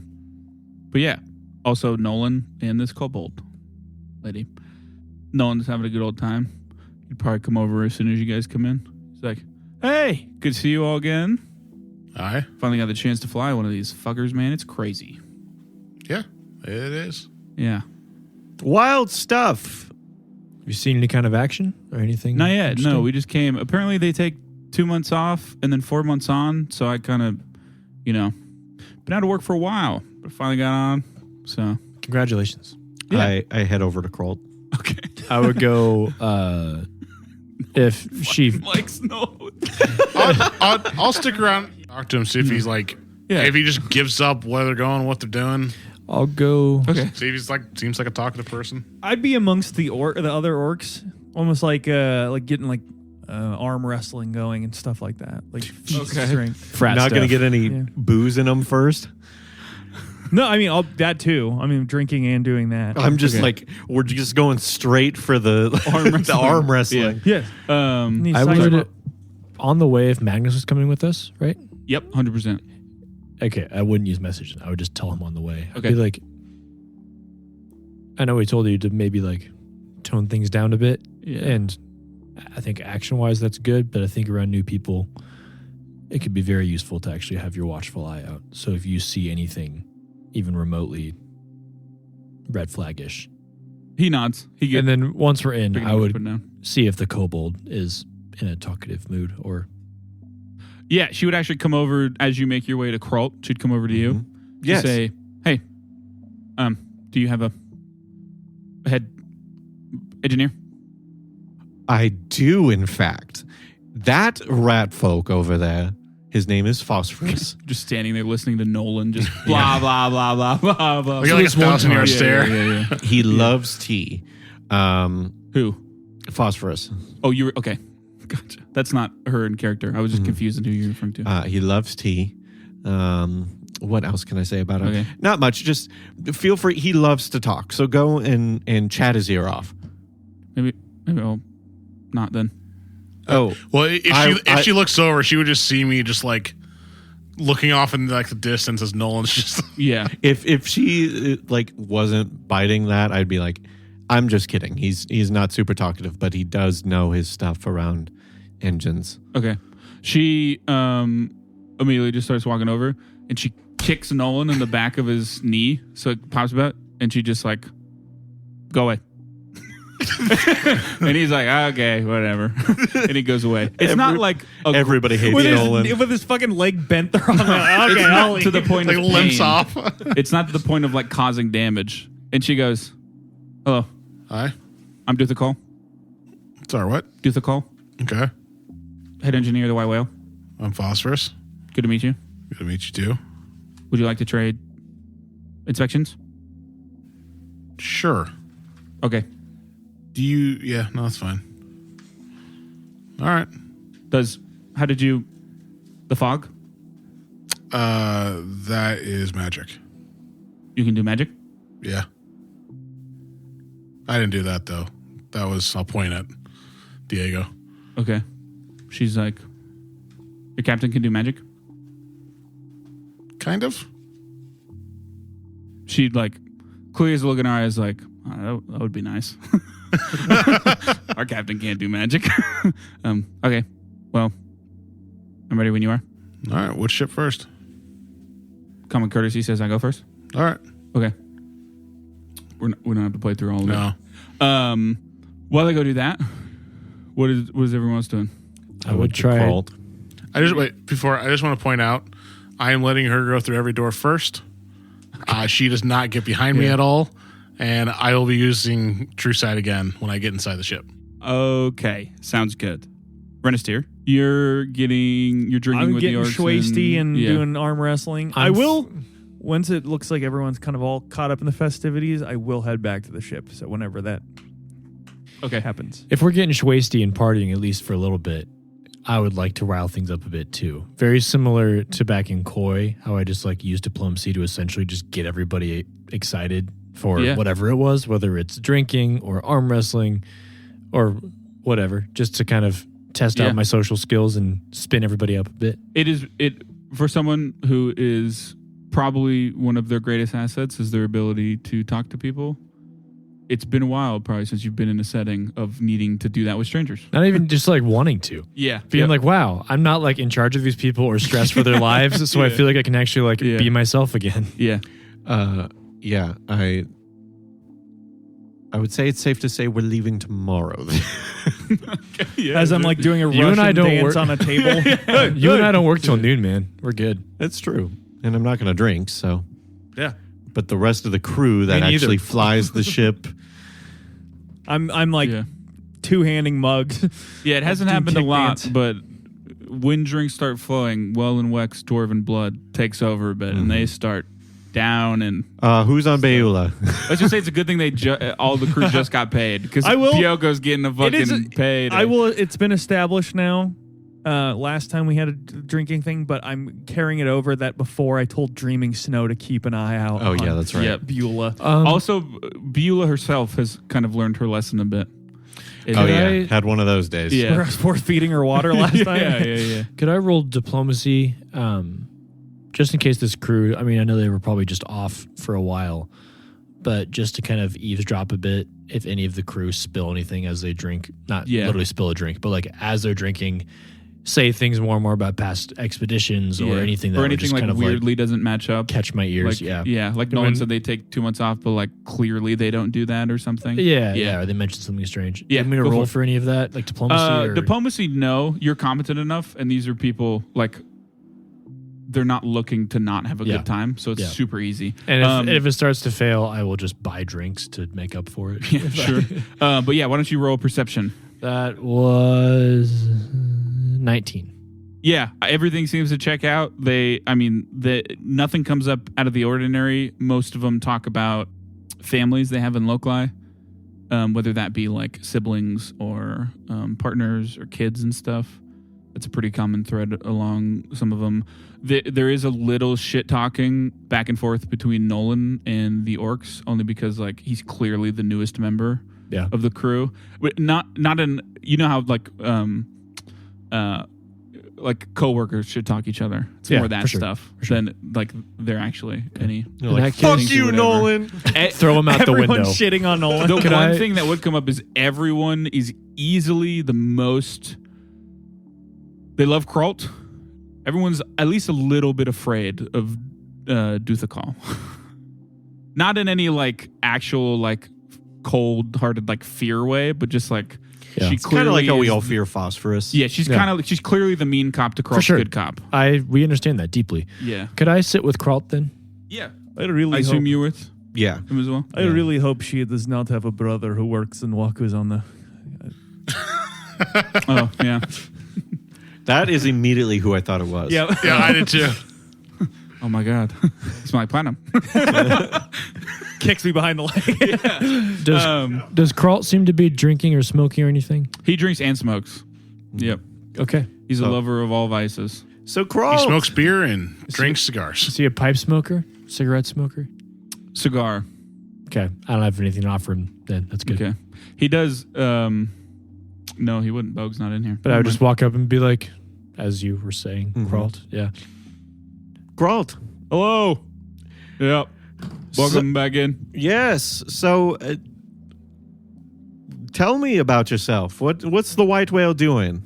But yeah, also Nolan and this kobold lady. Nolan's having a good old time. He'd probably come over as soon as you guys come in. He's like, hey, good to see you all again. Aye. Finally got the chance to fly one of these fuckers, man. It's crazy. Yeah, it is. Yeah. Wild stuff. Have you seen any kind of action or anything? Not yet. No, interesting? we just came. Apparently they take 2 months off and then 4 months on. So I kind of, been out of work for a while, but finally got on. So Congratulations. Yeah. I head over to Kroll. okay, I would go if she like snow. I'll stick around, talk to him, see if he's like, if he just gives up where they're going, what they're doing. I'll go. Okay, See if he's like, seems like a talkative person. I'd be amongst the other orcs, almost like getting like arm wrestling going and stuff like that, like feat strength. Frat Not going to stuff. get any Yeah. booze in them first. No, I mean that too. I mean drinking and doing that. I'm just like, we're just going straight for the the arm wrestling. Yeah. Need I size would up. on the way if Magnus was coming with us, right? yep, 100%. Okay, I wouldn't use messages. I would just tell him on the way. I'd Okay. be like, I know we told you to maybe like tone things down a bit, Yeah. and I think action-wise that's good, but I think around new people, it could be very useful to actually have your watchful eye out. So if you see anything, even remotely red flag-ish, He nods. He gets. and then once we're in, I would down. see if the kobold is in a talkative mood or Yeah, she would actually come over as you make your way to Kralt. She'd come over to you. To Yes. say, hey, do you have a head engineer? I do, in fact. That rat folk over there, his name is Phosphorus. Just standing there listening to Nolan, just blah, blah, blah, blah, blah, blah. We got like a 1,000-yard stare. Yeah. He loves tea. Who? Phosphorus. Oh, you were, okay. Gotcha. That's not her in character. I was just confused on who you're referring to. He loves tea. What else can I say about him? Okay. Not much. Just feel free. He loves to talk. So go and chat his ear off. Maybe I'll not then. Oh, Well, if she looks over, she would just see me just like looking off in like the distance as Nolan's just. Yeah. if she like wasn't biting that, I'd be like, I'm just kidding. He's not super talkative, but he does know his stuff around engines. Okay. She immediately just starts walking over and she kicks Nolan in the back of his knee so it pops about, and she just like, go away. And he's like, okay, whatever. And he goes away. It's not like Everybody hates with Nolan. his fucking leg bent the wrong way. Okay, it's I'll not to the point like of limps pain. off. It's not to the point of like causing damage. And she goes, hello, Hi. I'm Duthakal. Sorry, what? Duthakal, Okay. head engineer of the White Whale. I'm Phosphorus. Good to meet you. Good to meet you too. Would you like to trade inspections? Sure. Okay. Do you? Yeah, no, that's fine. All right. How did you, the fog? That is magic. You can do magic? Yeah. I didn't do that though. That was, I'll point at Diego. Okay. She's like, your captain can do magic? Kind of. She like clearly is looking at her eyes like, oh, that would be nice. Our captain can't do magic. Okay. Well, I'm ready when you are. All right. Which ship first? Common courtesy says I go first. All right. Okay. We don't have to play through all of No. it. While they go do that, what is everyone else doing? I would try. Kroll. I just want to point out, I am letting her go through every door first. She does not get behind me at all, and I will be using True Sight again when I get inside the ship. Okay, sounds good. Renastiere, you're drinking I'm with getting the orcs schwasty and yeah. doing arm wrestling. I will, once it looks like everyone's kind of all caught up in the festivities, I will head back to the ship. So whenever that happens. If we're getting schwasty and partying at least for a little bit, I would like to rile things up a bit too. Very similar to back in Koi, how I just like used diplomacy to essentially just get everybody excited for whatever it was, whether it's drinking or arm wrestling or whatever, just to kind of test out my social skills and spin everybody up a bit. It for someone who is probably one of their greatest assets is their ability to talk to people. It's been a while probably since you've been in a setting of needing to do that with strangers. Not even just like wanting to. Yeah. Being like, wow, I'm not like in charge of these people or stressed for their lives. So I feel like I can actually like be myself again. Yeah. Yeah, I would say it's safe to say we're leaving tomorrow. As I'm like doing a You and Russian I don't dance work- on a table. You and I don't work till noon, man. We're good. That's true. And I'm not going to drink, so. Yeah. But the rest of the crew that neither. actually flies the ship. I'm like Yeah. two-handing mugs. Yeah, it hasn't Do happened a kick lot, dance. but when drinks start flowing, Well and Weck's Dwarven blood takes over a bit, and they start down. And Who's on Beula? let's just say it's a good thing all the crew just got paid, because I will- Piogo's getting a It is fucking paid. I will. It's been established now. Last time we had a drinking thing, but I'm carrying it over that before I told Dreaming Snow to keep an eye out. Oh, yeah, on that's right. Yep. Beulah. Also, Beulah herself has kind of learned her lesson a bit. Oh, yeah. I- Had one of those days. Yeah. Where I was force feeding her water last time. yeah. Could I roll diplomacy, just in case this crew? I mean, I know they were probably just off for a while, but just to kind of eavesdrop a bit, if any of the crew spill anything as they drink, not literally spill a drink, but like as they're drinking, say things more and more about past expeditions or anything that or would anything just like kind of weirdly doesn't match up. catch my ears. Like, yeah. like Nolan said they take 2 months off, but like clearly they don't do that or something. Yeah. Or they mentioned something strange. Yeah, You want me to go roll for for any of that, like diplomacy? Or? Diplomacy, no. You're competent enough, and these are people like they're not looking to not have a Yeah. good time, so it's Yeah. super easy. And if it starts to fail, I will just buy drinks to make up for it. yeah, sure. But yeah, why don't you roll perception? That was 19. Yeah, everything seems to check out. Nothing comes up out of the ordinary. Most of them talk about families they have in Locali, whether that be like siblings or partners or kids and stuff. That's a pretty common thread along some of them. There is a little shit talking back and forth between Nolan and the orcs, only because like he's clearly the newest member of the crew. But not in, you know how like coworkers should talk each other. It's more that stuff than like they're actually any. You're like, that case- fuck you, whatever. Nolan. Throw them out the Everyone's window. shitting on Nolan. The Could one I- thing that would come up is everyone is easily the most. They love Kralt. Everyone's at least a little bit afraid of Duthakal. Not in any like actual like cold-hearted like fear way, but just like she It's kind of clearly like how we is- all fear phosphorus. Yeah, she's kind of she's clearly the mean cop to Kralt's sure. good cop. We understand that deeply. Yeah, Could I sit with Kralt then? yeah. I really I assume hope, you with Yeah. him as well. I really hope she does not have a brother who works in Waku's on the. Oh yeah, That is immediately who I thought it was. yeah. Yeah, I did too. Oh my god, it's my platinum. Kicks me behind the leg. Does Kralt seem to be drinking or smoking or anything? He drinks and smokes. Yep, Okay. he's a So- lover of all vices. So He Crawl. smokes beer and drinks cigars. Is he a pipe smoker? Cigarette smoker? Cigar. Okay. I don't have anything to offer him then. That's good. Okay, he does. No, he wouldn't. Bogue's not in here. But I would just walk up and be like, as you were saying, Mhm. Kralt. Yeah. Gralt. Hello. Yep. Welcome back in. Yes. So tell me about yourself. What's the white whale doing?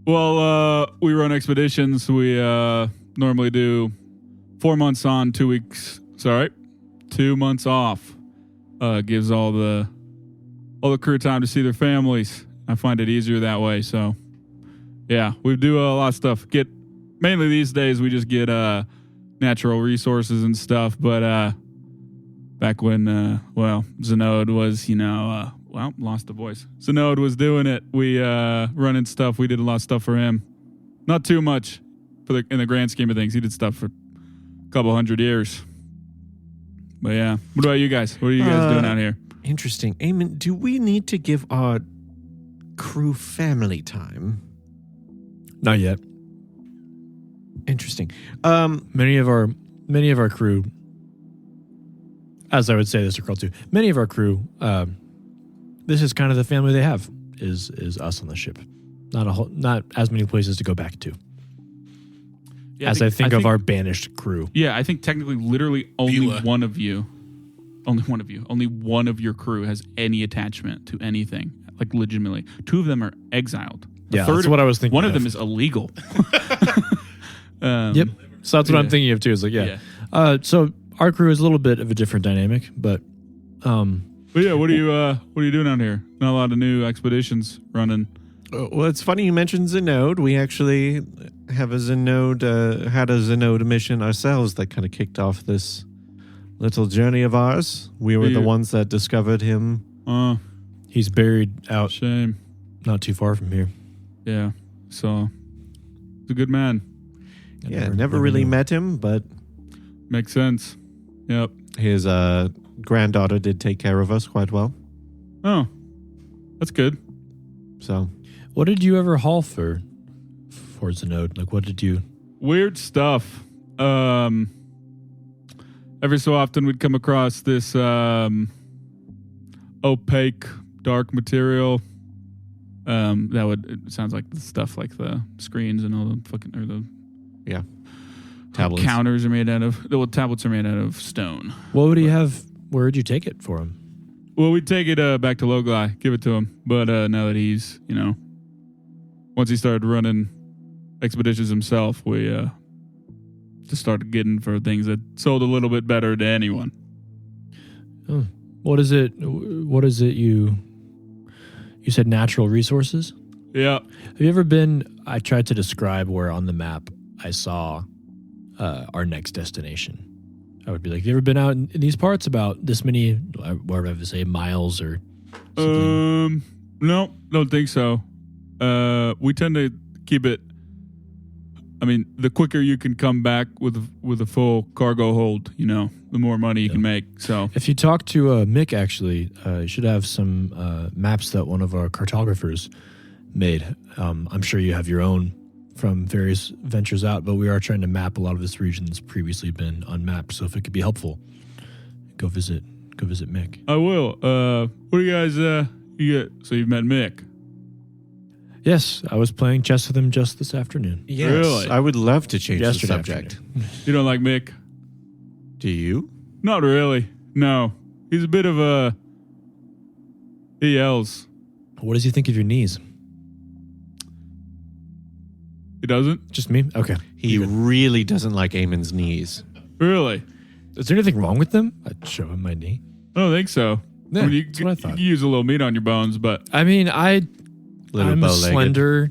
Well, we run expeditions. We normally do 4 months on, 2 weeks. Sorry, 2 months off. Gives all the crew time to see their families. I find it easier that way. So, yeah, we do a lot of stuff. Mainly these days we just get natural resources and stuff. But back when Zenode was, lost the voice. Zenode was doing it. We running stuff. We did a lot of stuff for him. Not too much in the grand scheme of things. He did stuff for a couple hundred years. But yeah, what about you guys? What are you guys doing out here? Interesting. Eamon, do we need to give our crew family time? Not yet. Interesting. Many of our crew, as I would say this to Kralt too, many of our crew, this is kind of the family they have, is us on the ship. Not as many places to go back to. Yeah, I think of our banished crew. Yeah, I think technically, literally, only Beulah. one of your crew has any attachment to anything. Like legitimately, 2 of them are exiled. The Yeah, that's what I was thinking. One of them is illegal. Yep. So that's what I'm thinking of too. Is like, Yeah. So our crew is a little bit of a different dynamic, but But yeah, what are you doing out here? Not a lot of new expeditions running. Well, it's funny you mentioned Zenode. We actually have a Zenode, had a Zenode mission ourselves that kind of kicked off this little journey of ours. We were the ones that discovered him. He's buried out Shame. not too far from here. Yeah. So, he's a good man. Yeah, never really met him, but Makes sense. Yep. his granddaughter did take care of us quite well. Oh, that's good. So, What did you ever haul for Zenode? Like, what did you... Weird stuff. Every so often we'd come across this opaque, dark material. It sounds like the stuff like the screens and all the fucking, or the tablets. counters are made out of, the tablets are made out of stone. What would he have... Where would you take it for him? Well, we'd take it back to Loglai, give it to him. But now that he's, once he started running expeditions himself, we just started getting for things that sold a little bit better to anyone. Oh. What is it you said natural resources? Yeah. Have you ever been... I tried to describe where on the map I saw our next destination. I would be like, have you ever been out in these parts about this many, whatever I have to say, miles or something? No, don't think so. We tend to keep it... I mean, the quicker you can come back with a full cargo hold, the more money you can make. So If you talk to Mick, actually, you should have some maps that one of our cartographers made. I'm sure you have your own from various ventures out, but we are trying to map a lot of this region that's previously been unmapped. So if it could be helpful, go visit Mick. I will. What do you guys? You get? So you've met Mick? Yes, I was playing chess with him just this afternoon. Yes, Really? I would love to change the Yesterday subject. You don't like Mick? Do you? Not really. No, he's a bit of a. He yells. What does he think of your knees? He doesn't? Just me? Okay. He really doesn't like Eamon's knees. Really? Is there anything wrong with them? I'd show him my knee. I don't think so. Yeah, I mean, that's what I thought. you use a little meat on your bones, but I mean, I'm Bow-legged. slender.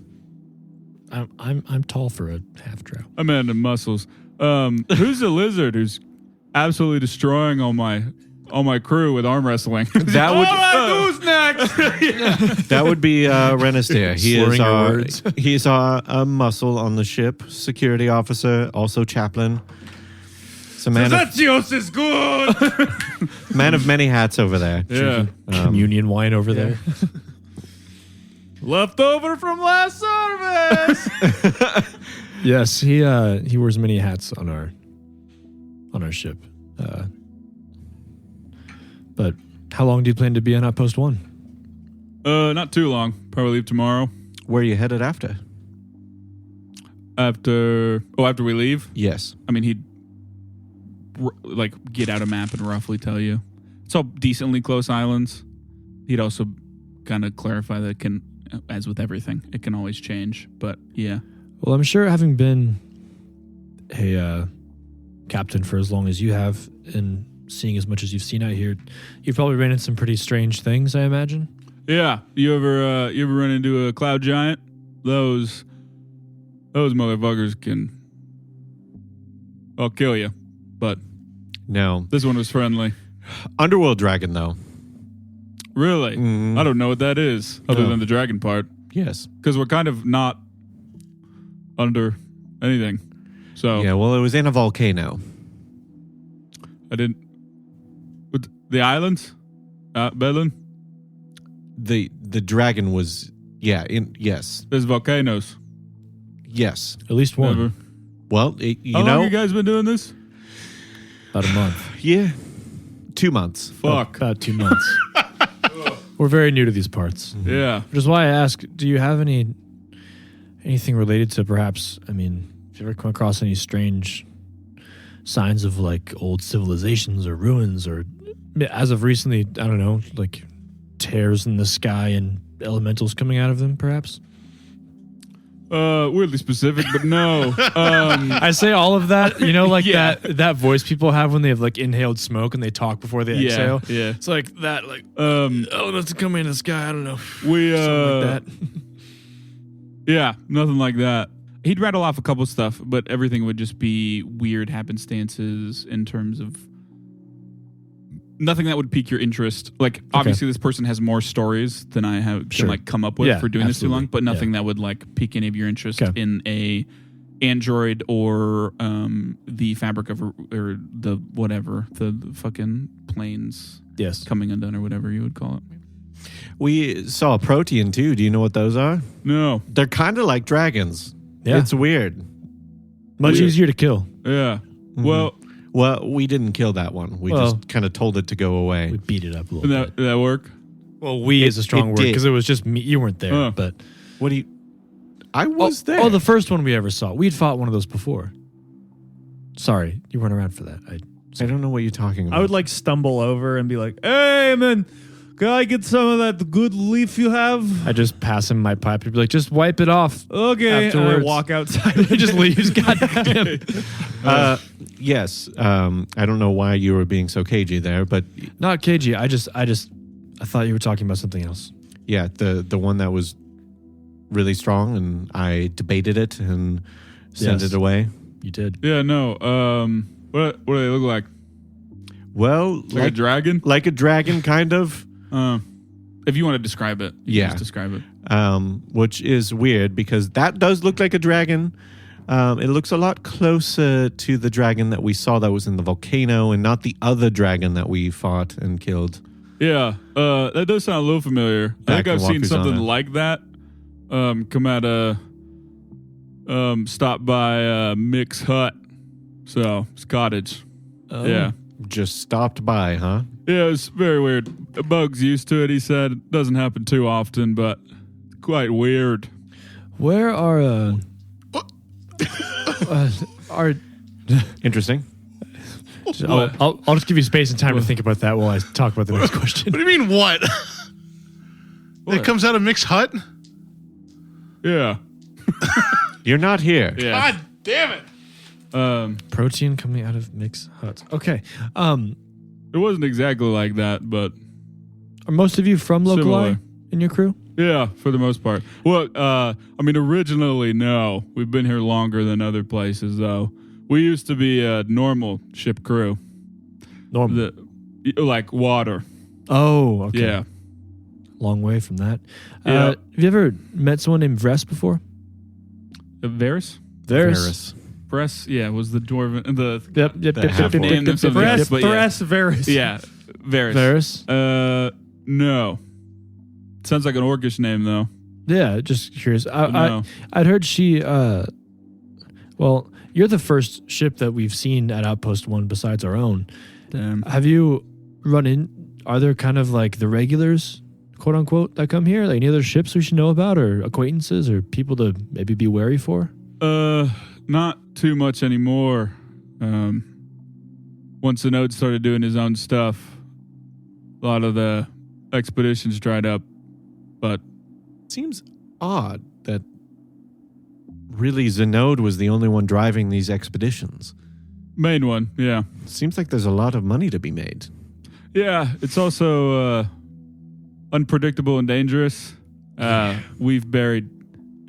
I'm tall for a half drow. I'm into muscles. Who's the lizard who's absolutely destroying all my crew with arm wrestling? That would who's next? that would be Renastiere. Slurring your words. He's a muscle on the ship, security officer, also chaplain. It's a Zetios is good. man of many hats over there. Yeah. Communion wine over there. Leftover from last service. Yes, he wears many hats on our ship. But how long do you plan to be on Outpost 1? Not too long. Probably leave tomorrow. Where are you headed after? After we leave? Yes. I mean, he'd get out a map and roughly tell you. It's all decently close islands. He'd also kind of clarify that it can, as with everything, it can always change. But yeah. Well, I'm sure having been a captain for as long as you have and seeing as much as you've seen out here, you've probably ran into some pretty strange things, I imagine. Yeah. You ever run into a cloud giant? Those motherfuckers can... I'll kill you. But No. this one was friendly. Underworld dragon, though. Really? Mm. I don't know what that is, other No. than the dragon part. Yes. Because we're kind of not under anything. So Yeah, well, it was in a volcano. I didn't... With the islands? Berlin? The dragon was... Yes. There's volcanoes. Yes. At least one. Never. Well, How long you guys been doing this? About a month. Yeah. 2 months. Fuck. About 2 months. We're very new to these parts. Yeah. Which is why I ask, do you have anything related to perhaps, I mean, if you ever come across any strange signs of like old civilizations or ruins or as of recently, I don't know, like tears in the sky and elementals coming out of them perhaps? Weirdly specific, but no. I say all of that, like Yeah. that voice people have when they have like inhaled smoke and they talk before they exhale. Yeah. It's like that, like elements coming in the sky. I don't know. We Something like that. Yeah, nothing like that. He'd rattle off a couple stuff, but everything would just be weird happenstances in terms of nothing that would pique your interest. Like, obviously, this person has more stories than I have Sure. can like come up with Yeah, for doing this too long, absolutely. but nothing that would like pique any of your interest Okay. in a Android or the fabric of or the whatever the fucking planes Yes. coming undone or whatever you would call it. We saw a protean too. Do you know what those are? No, They're kind of like dragons. Yeah. It's weird. Much Weird. easier to kill. yeah. Well, Well, we didn't kill that one. We Well- just kind of told it to go away. We beat it up a little did bit. that work? Well, we is a strong it word did. because it was just me. You weren't there, Huh. but What do you? I was there. Oh, the first one we ever saw. We'd fought one of those before. Sorry, you weren't around for that. I don't know what you're talking about. I would like stumble over and be like, "Hey, man, can I get some of that good leaf you have?" I just pass him my pipe. He'd be like, just wipe it off. Okay, and I Afterwards. walk outside. He just leaves. God damn. Yes. I don't know why you were being so cagey there, but Not KG. I thought you were talking about something else. yeah, the one that was really strong, and I debated it and sent Yes. it away. You did. Yeah, no. What do they look like? Well, Like a dragon? like a dragon, kind of. If you want to describe it, you Yeah. can just describe it. Which is weird because that does look like a dragon. It looks a lot closer to the dragon that we saw that was in the volcano and not the other dragon that we fought and killed. Yeah, that does sound a little familiar. I Back think I've in seen something Wakuzana. like that. Come out of stop by Mick's hut. So it's cottage. Oh. Yeah. Just stopped by, huh? Yeah, it's very weird. Bug's used to it, he said. It doesn't happen too often, but quite weird. Where are our? Interesting. I'll just give you space and time to think about that while I talk about the next question. What do you mean, what? It comes out of Mick's hut? Yeah. You're not here. Yeah. God damn it. Protein coming out of Mick's hut. Okay. It wasn't exactly like that, but Are most of you from Locali Similar. in your crew? yeah, for the most part. Well, I mean, originally, no. We've been here longer than other places, though. We used to be a normal ship crew. Normal. Like water. Oh, okay. Yeah. Long way from that. Yeah. Have you ever met someone named Vress before? Varys? Varys. Bress? Yeah, was the dwarven. Yep. half-orc. Name them something else, but yeah. Varys. Yeah, Varys. Varys? No. Sounds like an orcish name, though. Yeah, just curious. No. I'd heard she. Well, you're the first ship that we've seen at Outpost 1 besides our own. Damn. Have you run in? Are there kind of like the regulars, quote unquote, that come here? Like any other ships we should know about, or acquaintances, or people to maybe be wary for? Not too much anymore. Once the node started doing his own stuff, a lot of the expeditions dried up. But Seems odd that really Zenode was the only one driving these expeditions. main one, yeah. Seems like there's a lot of money to be made. Yeah, it's also unpredictable and dangerous. We've buried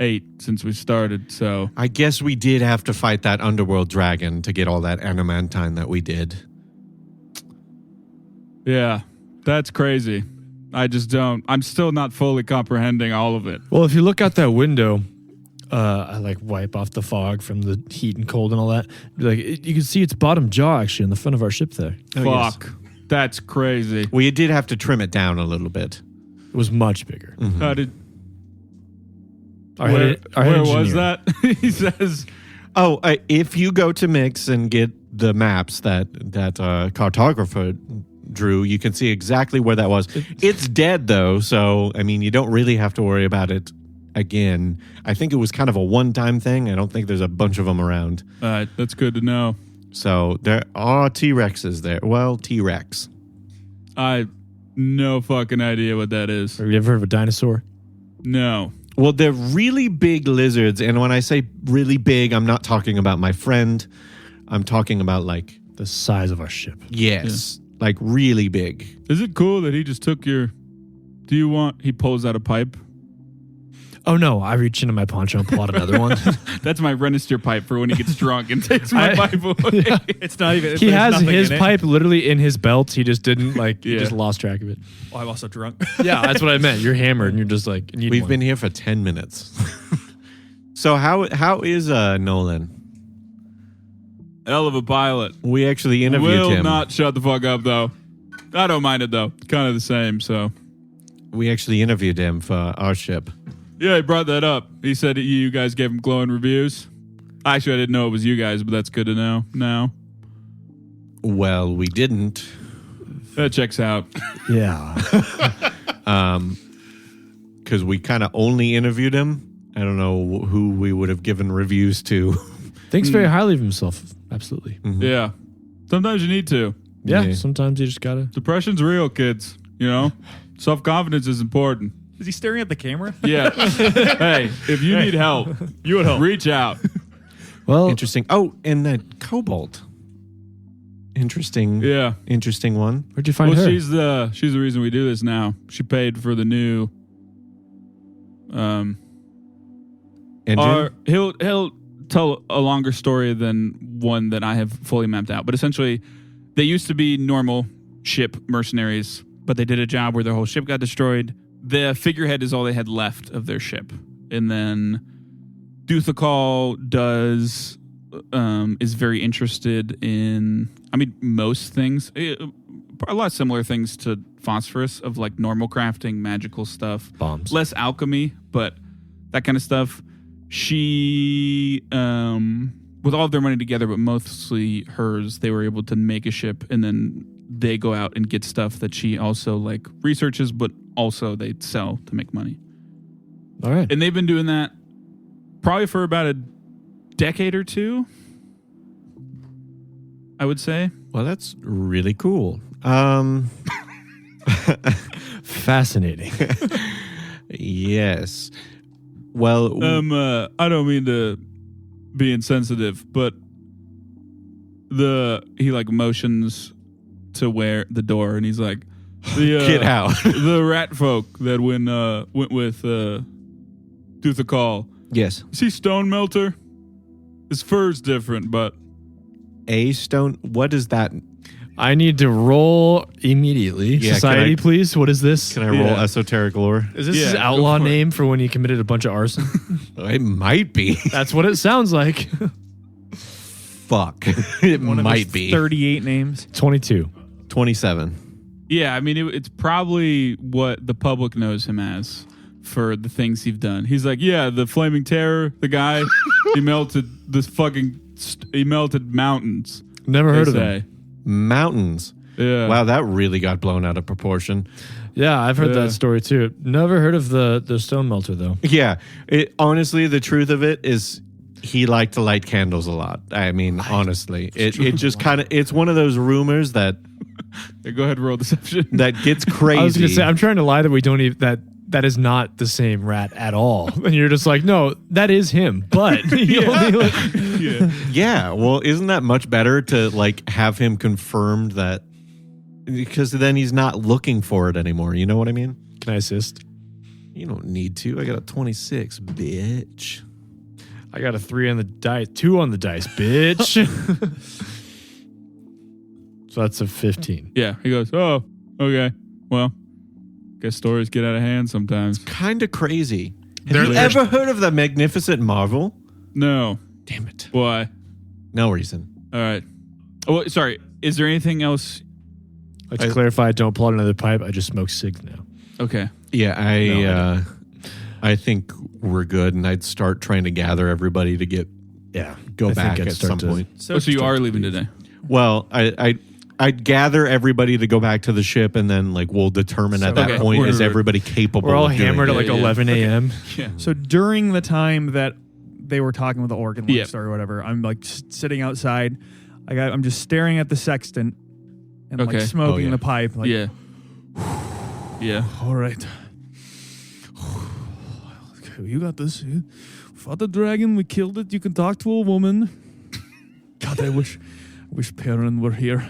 8 since we started, so I guess we did have to fight that underworld dragon to get all that adamantine that we did. yeah, that's crazy. I'm still not fully comprehending all of it. Well, if you look out that window, I like wipe off the fog from the heat and cold and all that. Like you can see its bottom jaw actually in the front of our ship there. Fuck. That's crazy. We did have to trim it down a little bit. It was much bigger. How did Our where head- our where head was engineer. that? He says Oh, if you go to Mix and get the maps that cartographer drew, you can see exactly where that was. It's dead though, so I mean, you don't really have to worry about it again. I think it was kind of a one-time thing. I don't think there's a bunch of them around. that's good to know. So there are T-Rexes there. Well, T-Rex. I no fucking idea what that is. Have you ever heard of a dinosaur? No. Well, they're really big lizards. And when I say really big, I'm not talking about my friend. I'm talking about like, The size of our ship. yes, like really big. Is it cool that he just took your... He pulls out a pipe? Oh no! I reach into my poncho and pull out another one. That's my Renastiere pipe for when he gets drunk and takes my pipe away. Yeah. It's not even. He there's has nothing his in it. pipe literally in his belt. He just didn't he Yeah. just lost track of it. Oh, I'm also drunk. Yeah, that's what I meant. You're hammered and you're just like, I need We've one. been here for 10 minutes. So how is Nolan? Hell of a pilot. We actually interviewed Will him. not shut the fuck up, though. I don't mind it, though. Kind of the same, so... We actually interviewed him for our ship. Yeah, he brought that up. He said that you guys gave him glowing reviews. Actually, I didn't know it was you guys, but that's good to know now. Well, we didn't. That checks out. Yeah. Because we kind of only interviewed him. I don't know who we would have given reviews to. Thinks very highly of himself. Absolutely. Yeah. Sometimes you need to. Yeah. Yeah. Sometimes you just gotta. Depression's real, kids. You know? Self-confidence is important. Is he staring at the camera? Yeah. Hey, if you need help, You would help. reach out. Well, Interesting. Oh, and that Cobalt. Interesting. Yeah. Interesting one. where'd you find Well, her? she's the reason we do this now. She paid for the new Engine? he'll tell a longer story than one that I have fully mapped out. But essentially, they used to be normal ship mercenaries, but they did a job where their whole ship got destroyed. The figurehead is all they had left of their ship. And then Duthakal is very interested in, most things. A lot of similar things to Phosphorus of like normal crafting, magical stuff. Bombs. Less alchemy, but that kind of stuff. She, with all of their money together, but mostly hers, they were able to make a ship, and then they go out and get stuff that she also like researches, but also they sell to make money. All right. And they've been doing that probably for about a decade or two, I would say. Well, that's really cool. Fascinating. Yes. Well, I don't mean to be insensitive, but he like motions to where the door, and he's like, get out. the rat folk that went with Duthakal. Yes. You see Stone Melter? His fur's different, but A stone. What is that? I need to roll immediately. Yeah, Society, can I- please. What is this? Can I roll Yeah. esoteric lore? Is this Yeah, his go outlaw for it. name for when he committed a bunch of arson? It might be. That's what it sounds like. Fuck. It One of might his be. 38 names. 22. 27. yeah, it's probably what the public knows him as for the things he's done. He's like, yeah, the Flaming Terror, the guy, he melted mountains. Never heard of they him. say. Mountains. Yeah. Wow, that really got blown out of proportion. Yeah, I've heard Yeah. that story too. Never heard of the stone melter though. Yeah. Honestly, the truth of it is he liked to light candles a lot. I mean, honestly. It just kind of, it's one of those rumors that Yeah, go ahead and roll deception. gets crazy. I was going to say, I'm trying to lie that we don't even, that is not the same rat at all. And you're just like, no, that is him. But you only like, Yeah. Yeah, well, isn't that much better to like have him confirmed that, because then he's not looking for it anymore. You know what I mean? can I assist? You don't need to. I got a 26, bitch. I got a 3 on the dice, 2 on the dice, bitch. So that's a 15. Yeah. He goes, oh, okay. Well, guess stories get out of hand sometimes. Kind of crazy. They're- Have you ever heard of the Magnificent Marvel? No. Damn it. Why? No reason. All right. Oh, sorry. Is there anything else? To clarify, don't pull out another pipe. I just smoke cigs now. Okay. Yeah, No, I think we're good, and I'd start trying to gather everybody to go back at some point. So you are leaving today? Well, I'd gather everybody to go back to the ship, and then like we'll determine at that Okay. point is We're- everybody capable. We're all of doing hammered at it. like Yeah, yeah. 11 a.m. Yeah. So during the time that they were talking with the organ Yeah. or whatever, I'm like sitting outside. I'm just staring at the sextant and Okay. like smoking Oh, yeah. the pipe. Like, Yeah. Yeah. all right. You got this. You fought the dragon. We killed it. You can talk to a woman. God, I wish Perrin were here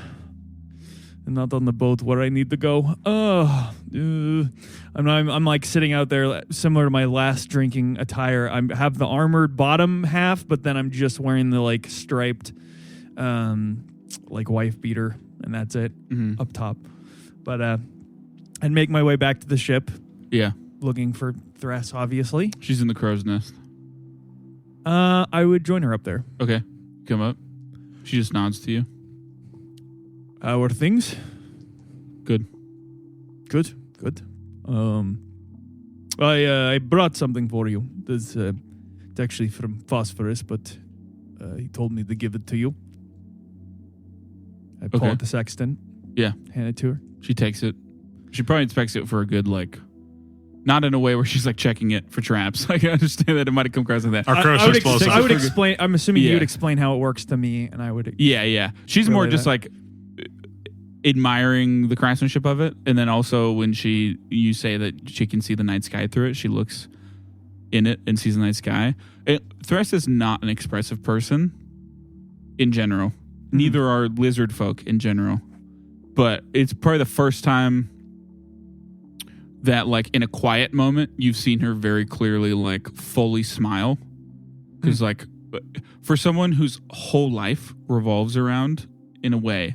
and not on the boat where I need to go. I'm like sitting out there, similar to my last drinking attire. I have the armored bottom half, but then I'm just wearing the like striped, like wife beater, and that's it up top. But I'd make my way back to the ship. Yeah. Looking for Thress, obviously. She's in the crow's nest. I would join her up there. Okay. Come up. She just nods to you. How are things? Good. Good. I brought something for you. It's actually from Phosphorus, but he told me to give it to you. I pull out the sextant. Yeah. Hand it to her. She takes it. She probably inspects it for a good, like, not in a way where she's like checking it for traps. Like, I understand that it might have come across like that. Our crow's explosive. I would explain. I'm assuming you would explain how it works to me, and I would. Yeah. She's more just like admiring the craftsmanship of it, and then also when you say that she can see the night sky through it, she looks in it and sees the night sky. Thress is not an expressive person in general. Neither are lizard folk in general. But it's probably the first time that, like, in a quiet moment, you've seen her very clearly, like, fully smile. Because, like, for someone whose whole life revolves around, in a way,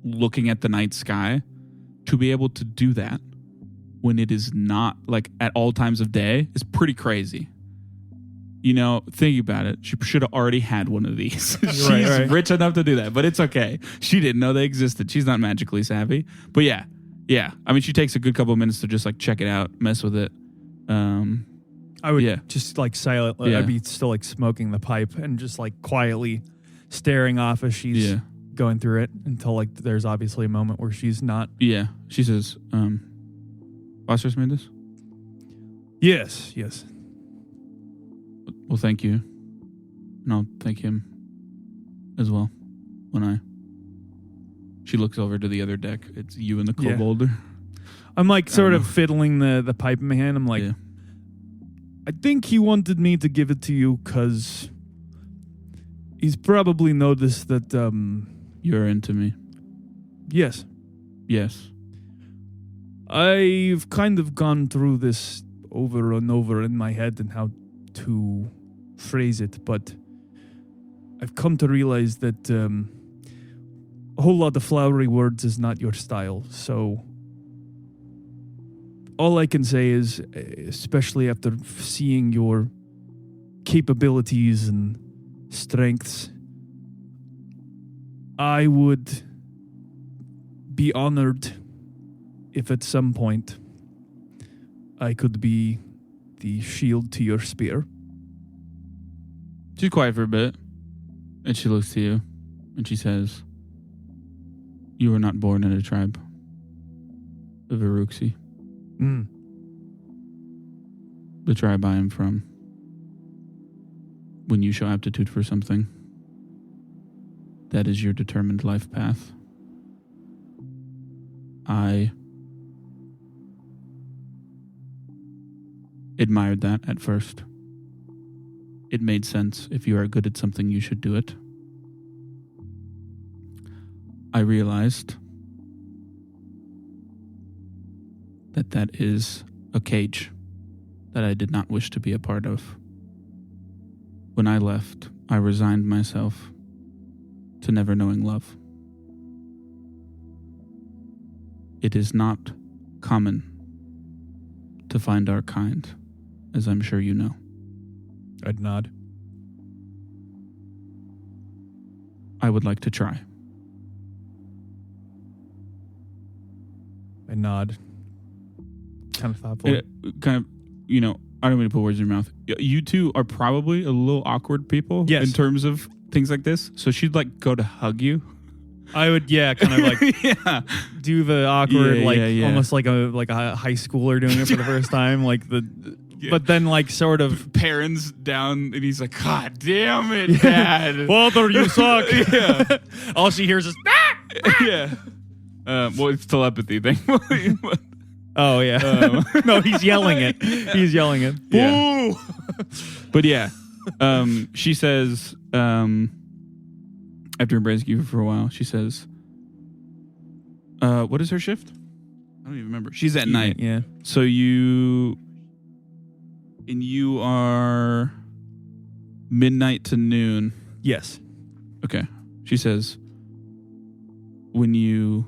looking at the night sky, to be able to do that when it is not, like, at all times of day is pretty crazy. You know, think about it. She should have already had one of these. She's rich enough to do that, but it's okay. She didn't know they existed. She's not magically savvy. But yeah. I mean, she takes a good couple of minutes to just like check it out, mess with it. I would just like silently. I'd be still like smoking the pipe and just like quietly staring off as she's going through it until like there's obviously a moment where she's not. Yeah. She says, Phosphorus made this? Yes. Well, thank you. And I'll thank him as well. She looks over to the other deck. It's you and the kobolder. I'm like sort of fiddling the pipe in my hand. I'm like, I think he wanted me to give it to you because he's probably noticed that you're into me. Yes. I've kind of gone through this over and over in my head and how to phrase it, but I've come to realize that a whole lot of flowery words is not your style. So all I can say is, especially after seeing your capabilities and strengths, I would be honored if at some point I could be the shield to your spear. She's quiet for a bit, and she looks to you, and she says, you were not born in a tribe of Iruxi. The tribe I am from. When you show aptitude for something, that is your determined life path. I admired that at first. It made sense. If you are good at something, you should do it. I realized that is a cage that I did not wish to be a part of. When I left, I resigned myself to never knowing love. It is not common to find our kind, as I'm sure you know. I'd nod. I would like to try. I nod. Kind of thoughtful. I don't mean to put words in your mouth. You two are probably a little awkward people in terms of things like this. So she'd like go to hug you. I would, kind of like do the awkward, almost like a high schooler doing it for the first time, but then like sort of Perrin's down, and he's like, "God damn it, Dad, Walter, you suck." All she hears is well, it's telepathy, thankfully. Oh yeah. No, he's yelling it. He's yelling it. Yeah. Boo! But yeah, she says, after embracing you for a while, she says, what is her shift? I don't even remember. She's at night. Yeah. So you are midnight to noon. Yes. Okay. She says, when you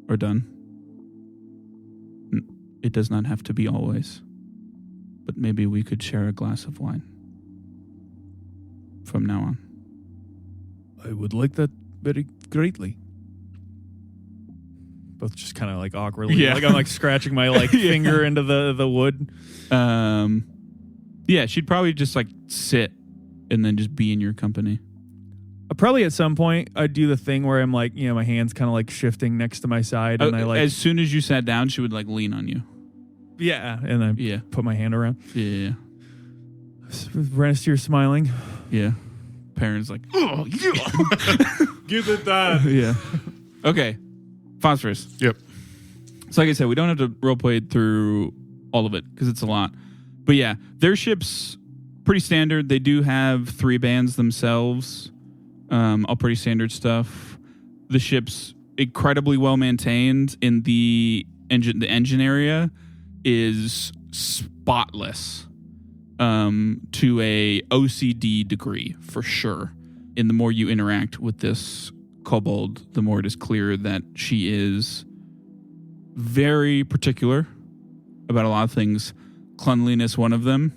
are done, it does not have to be always, but maybe we could share a glass of wine from now on. I would like that very greatly. Both just kind of like awkwardly. Yeah. Like I'm like scratching my like finger into the wood. Yeah, she'd probably just like sit and then just be in your company. Probably at some point I'd do the thing where I'm like, my hands kind of like shifting next to my side, and I like as soon as you sat down, she would like lean on you. and I put my hand around. Yeah. Renastiere smiling. Yeah. Parents like, oh yeah. Give it that. Yeah. Okay. Phosphorus. Yep. So like I said, we don't have to roleplay through all of it because it's a lot. But yeah, their ship's pretty standard. They do have 3 bands themselves. All pretty standard stuff. The ship's incredibly well maintained. In the engine area is spotless to a OCD degree for sure. And the more you interact with this kobold, the more it is clear that she is very particular about a lot of things. Cleanliness, one of them.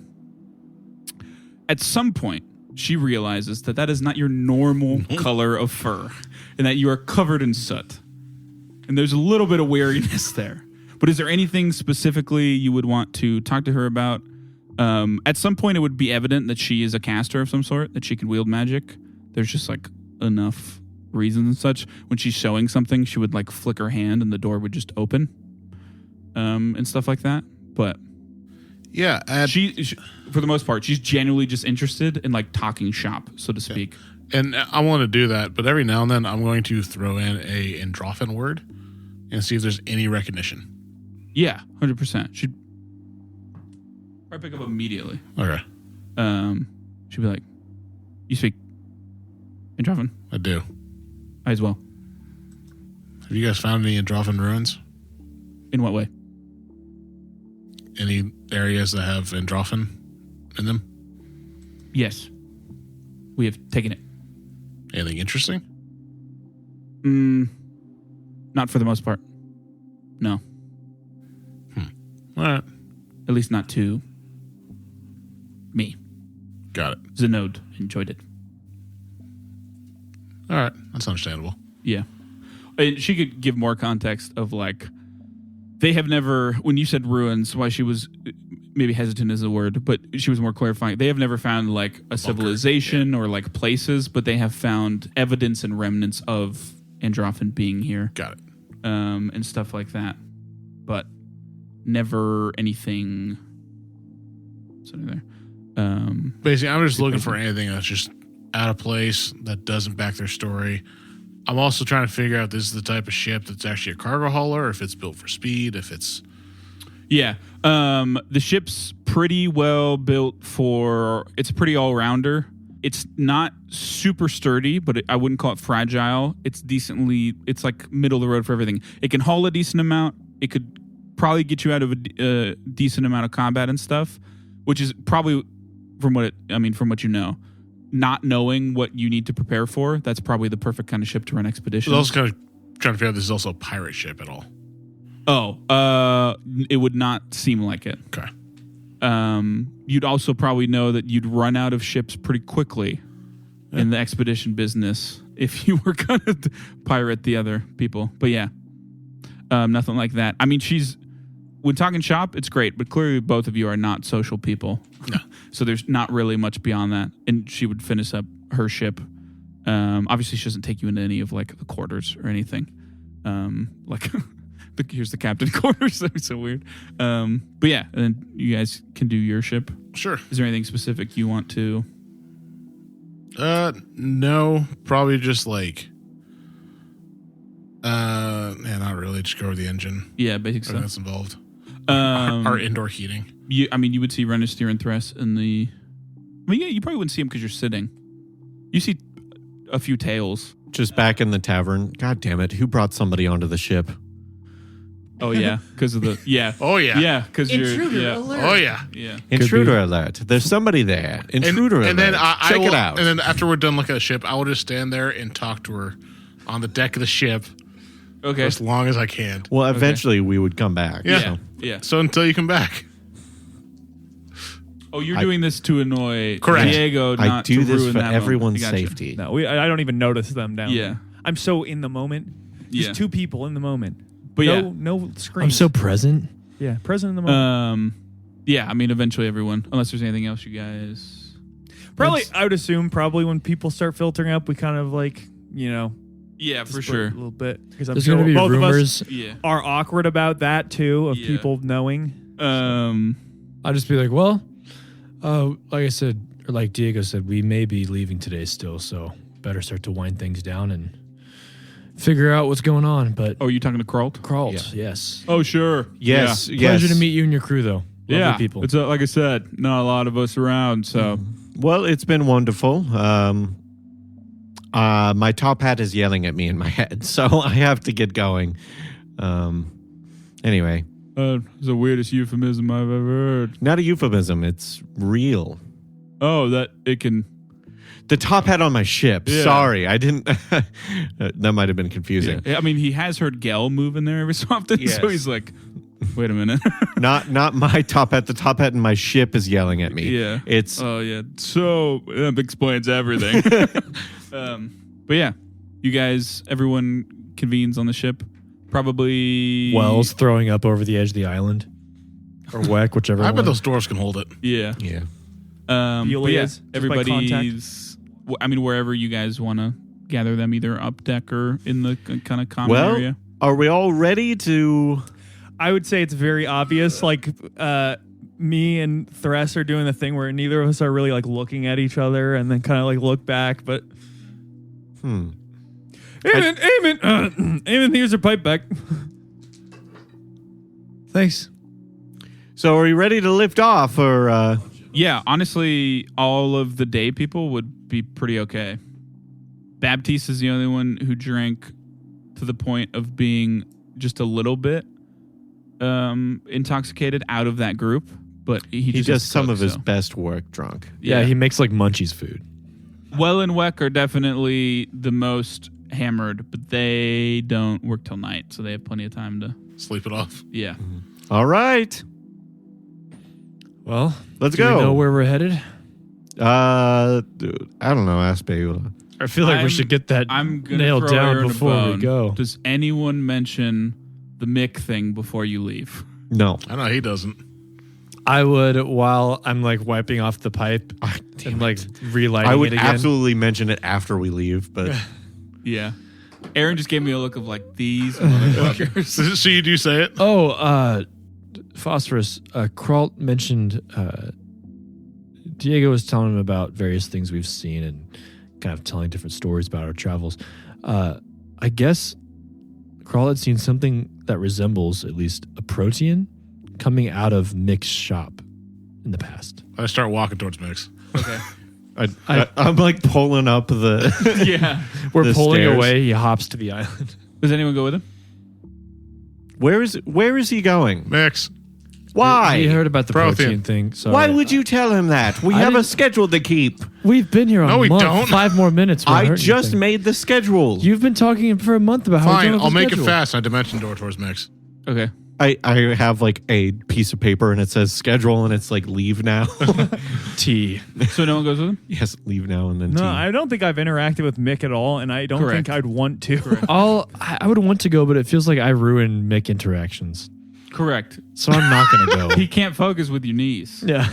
At some point, she realizes that that is not your normal color of fur and that you are covered in soot. And there's a little bit of wariness there. But is there anything specifically you would want to talk to her about? At some point, it would be evident that she is a caster of some sort, that she can wield magic. There's just like enough reasons and such. When she's showing something, she would like flick her hand and the door would just open and stuff like that. But yeah, she, for the most part, she's genuinely just interested in like talking shop, so to speak. and I want to do that, but every now and then I'm going to throw in a Androphin word and see if there's any recognition. Yeah, 100%. She'd probably pick up immediately. Okay, She'd be like, "You speak Androphin?" I do. I as well. Have you guys found any Androphin ruins? In what way? Any areas that have Androphin in them? Yes. We have taken it. Anything interesting? Not for the most part. No. All right, At least not to me. got it. Zenode enjoyed it. All right, that's understandable. Yeah. And she could give more context of like, they have never, when you said ruins, why she was maybe hesitant is the word, but she was more clarifying. They have never found like a civilization or like places, but they have found evidence and remnants of Androphin being here. Got it. And stuff like that. But never anything. Something there. Basically, I'm just looking for anything that's just out of place that doesn't back their story. I'm also trying to figure out if this is the type of ship that's actually a cargo hauler, or if it's built for speed, if it's... Yeah. The ship's pretty well built for... It's a pretty all-rounder. It's not super sturdy, but I wouldn't call it fragile. It's decently... It's like middle of the road for everything. It can haul a decent amount. It could probably get you out of a decent amount of combat and stuff, which is probably, from what you know, not knowing what you need to prepare for, that's probably the perfect kind of ship to run expeditions. I was also kind of trying to figure out if this is also a pirate ship at all. Oh, it would not seem like it. Okay. You'd also probably know that you'd run out of ships pretty quickly in the expedition business if you were going to pirate the other people. But yeah, nothing like that. I mean, when talking shop, it's great, but clearly both of you are not social people. No. So there's not really much beyond that. And she would finish up her ship. Obviously, she doesn't take you into any of like the quarters or anything. Here's the captain quarters. That'd be so weird. But yeah, and then you guys can do your ship. Sure. Is there anything specific you want to? No, probably just like... Yeah, not really. Just go over the engine. Yeah, basic Everything stuff. that's involved. Um, Our indoor heating. you would see Renastiere and Thress in the. I mean, yeah, you probably wouldn't see them because you're sitting. You see a few tails. Just back in the tavern. God damn it. Who brought somebody onto the ship? Oh yeah, because of the Oh yeah. yeah, because you're Oh yeah. yeah. Intruder alert. There's somebody there. Intruder alert. And then Check it out. And then after we're done looking at the ship, I will just stand there and talk to her on the deck of the ship Okay. as long as I can. Well, eventually we would come back. Yeah. so. Yeah. So until you come back. Oh, you're doing this to annoy Correct. Diego, I not do to this ruin for that everyone's moment. I gotcha. safety. No, I don't even notice them down Yeah. there. I'm so in the moment. Just Yeah. two people in the moment. But yeah. No screen. I'm so present. yeah, present in the moment. Yeah, I mean, eventually everyone, unless there's anything else you guys. Probably, I would assume probably when people start filtering up, we kind of like, Yeah, for split sure. a little bit, because I'm There's sure going to be both rumors. of us Yeah. are awkward about that too, of Yeah. people knowing. I'll just be like, well, like I said, or like Diego said, we may be leaving today still, so better start to wind things down and figure out what's going on. But Oh, you talking to Kralt? Kralt, yes. Oh, sure. Yes. Pleasure to meet you and your crew, though. Lovely Yeah. people. It's like I said, not a lot of us around, so. Well, it's been wonderful. My top hat is yelling at me in my head, so I have to get going. Anyway, It's the weirdest euphemism I've ever heard. not a euphemism. It's real. Oh, that it can. The top hat on my ship. Yeah. Sorry, I didn't. That might have been confusing. Yeah. I mean, he has heard Gel move in there every so often, Yes. so he's like, wait a minute. Not my top hat. The top hat in my ship is yelling at me. Yeah. It's Oh, yeah. So that explains everything. But yeah, you guys, everyone convenes on the ship. Probably. Wells throwing up over the edge of the island. Or Weck, whichever I one. bet those dwarves can hold it. Yeah. yeah. But yeah, Elias, just by everybody's. I mean, wherever you guys want to gather them, either up deck or in the kind of common Well, area. are we all ready to? I would say it's very obvious. Like, me and Thress are doing the thing where neither of us are really like looking at each other and then kind of like look back, but. Eamon, here's your pipe back. Thanks. So, are you ready to lift off, or? Yeah, honestly, all of the day people would be pretty okay. Baptiste is the only one who drank to the point of being just a little bit intoxicated out of that group, but he He just does some cook, of his so. best work drunk. Yeah, he makes like Munchies food. Well and Weck are definitely the most hammered, but they don't work till night, so they have plenty of time to. Sleep it off. Yeah. All right, Well, let's do go. we know where we're headed? I don't know. Ask Bagula. I feel like I'm- we should get that I'm gonna nailed throw down Aaron a before we bone. go. Does anyone mention the Mick thing before you leave? No. I know he doesn't. I would, while I'm like wiping off the pipe and like relighting I would it again. absolutely mention it after we leave, but Yeah. Aaron just gave me a look of like, these motherfuckers. So you do say it? Oh, Phosphorus, Kralt mentioned Diego was telling him about various things we've seen and kind of telling different stories about our travels. I guess Kralt had seen something that resembles at least a protein coming out of Mick's shop in the past. I start walking towards Mix. Okay. I'm like pulling up the. Yeah. We're The pulling stairs. away. He hops to the island. Does anyone go with him? Where is he going? Mix. Why? He heard about the Protein. protein thing. Sorry. Why would you tell him that? We I have a didn't- schedule to keep. We've been here No, a we month. don't. 5 more minutes. won't I hurt just anything. made the schedule. You've been talking for a month about how we Fine, don't have I'll a make schedule. it fast. I dimension door towards Mix. Okay. I have like a piece of paper and it says schedule and it's like leave now. T. So no one goes with him? Yes, leave now and then No, T. I don't think I've interacted with Mick at all, and I don't Correct. think I'd want to. I would want to go, but it feels like I ruin Mick interactions, Correct. so I'm not going to go. He can't focus with your knees. Yeah.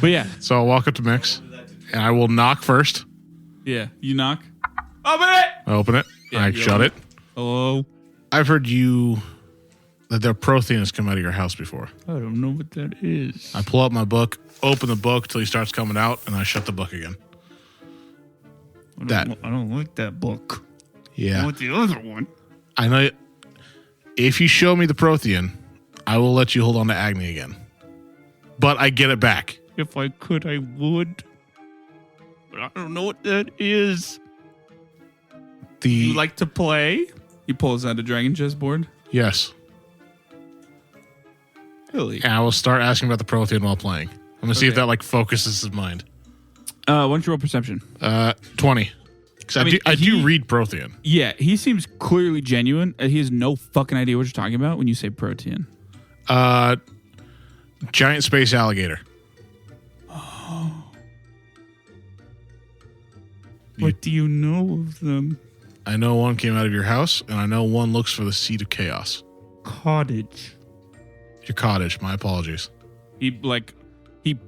But yeah. So I'll walk up to Mix and I will knock first. Yeah. You knock. Open it! I open it. Yeah, I you shut open it. Hello? I've heard that their protein has come out of your house before. I don't know what that is. I pull out my book, open the book till he starts coming out, and I shut the book again. I don't like that book. I Yeah. want the other one. I know. If you show me the Prothean, I will let you hold on to Agni again. But I get it back. If I could, I would. But I don't know what that is. You like to play? He pulls out a dragon chess board. Yes. Really? And I will start asking about the Prothean while playing. I'm going to see if that like focuses his mind. Why don't you roll perception? 20. Because I do read Prothean. Yeah, he seems clearly genuine. He has no fucking idea what you're talking about when you say Protean. Giant space alligator. What do you know of them? I know one came out of your house, and I know one looks for the seed of chaos. Cottage. Your cottage. My apologies. He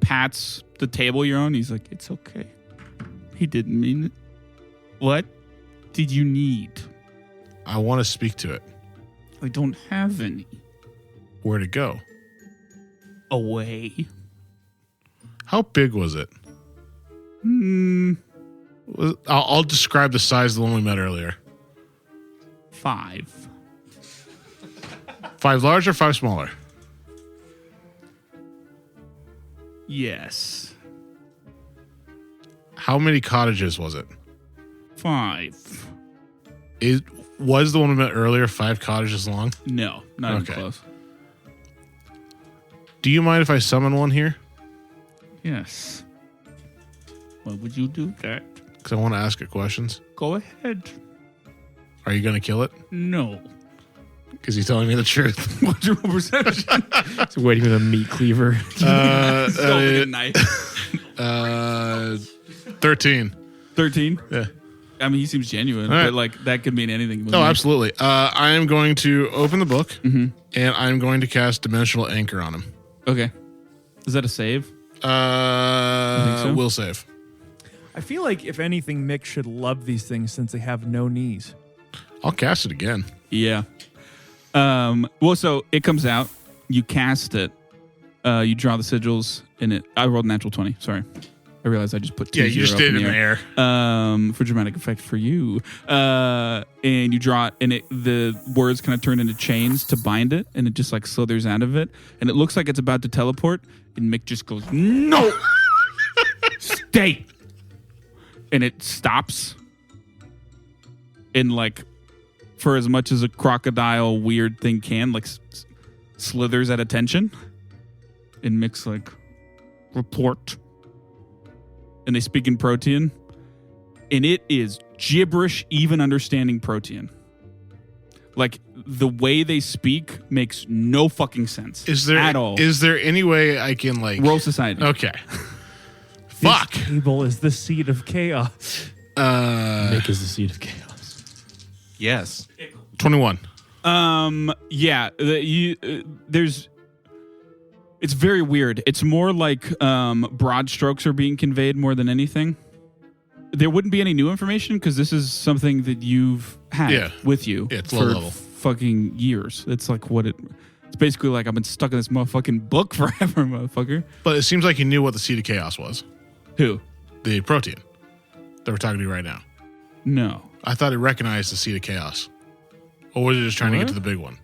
pats the table you're on. He's like, it's okay. He didn't mean it. What did you need? I want to speak to it. I don't have any. Where'd it go? Away. How big was it? I'll describe the size of the one we met earlier. 5. 5 large or 5 smaller? Yes. How many cottages was it? 5. Was the one we met earlier 5 cottages long? No, not even close. Do you mind if I summon one here? Yes. Why would you do that? Because I want to ask it questions. Go ahead. Are you going to kill it? No. Because he's telling me the truth. What's your perception? It's waiting with a meat cleaver. 13. 13? Yeah. I mean, he seems genuine, All right. but like that could mean anything. Oh, absolutely. I am going to open the book, Mhm. and I'm going to cast Dimensional Anchor on him. Okay. Is that a save? so? Will save. I feel like, if anything, Mick should love these things since they have no knees. I'll cast it again. Yeah. Well, so it comes out. You cast it. You draw the sigils in it. I rolled a natural 20. Sorry. I realized I just put 2 Yeah, you just did it in the air. For dramatic effect for you. And you draw it, and the words kind of turn into chains to bind it, and it just like slithers out of it. And it looks like it's about to teleport, and Mick just goes, no! Stay! And it stops. And like, for as much as a crocodile weird thing can, like slithers at attention. And Mick's like, report. And they speak in Protean, and it is gibberish, even understanding Protean. Like, the way they speak makes no fucking sense. At all. Is there any way I can like Roll society. Okay. Fuck. This table is the seed of chaos. Mick is the seed of chaos. Yes. 21. Yeah. It's very weird. It's more like broad strokes are being conveyed more than anything. There wouldn't be any new information because this is something that you've had with you it's for low level. fucking years. It's like it's basically like I've been stuck in this motherfucking book forever, motherfucker. But it seems like you knew what the Seed of Chaos was. Who? The Protean that we're talking to you right now. No. I thought it recognized the Seed of Chaos. Or was it just trying to get to the big one?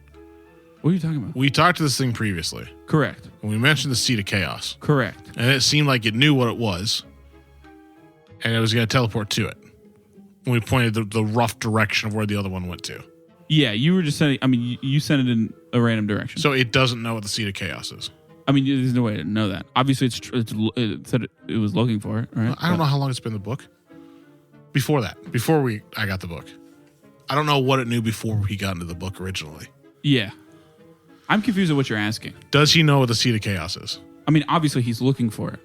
What are you talking about? We talked to this thing previously. Correct. And we mentioned the Seed of Chaos. Correct. And it seemed like it knew what it was. And it was going to teleport to it. And we pointed the rough direction of where the other one went to. Yeah, you were just sending... I mean, you sent it in a random direction. So it doesn't know what the Seed of Chaos is. I mean, there's no way to know that. Obviously, it said it was looking for it, right? I don't know how long it's been in the book. Before that. Before I got the book. I don't know what it knew before he got into the book originally. Yeah. I'm confused at what you're asking. Does he know what the Seed of Chaos is? I mean, obviously, he's looking for it.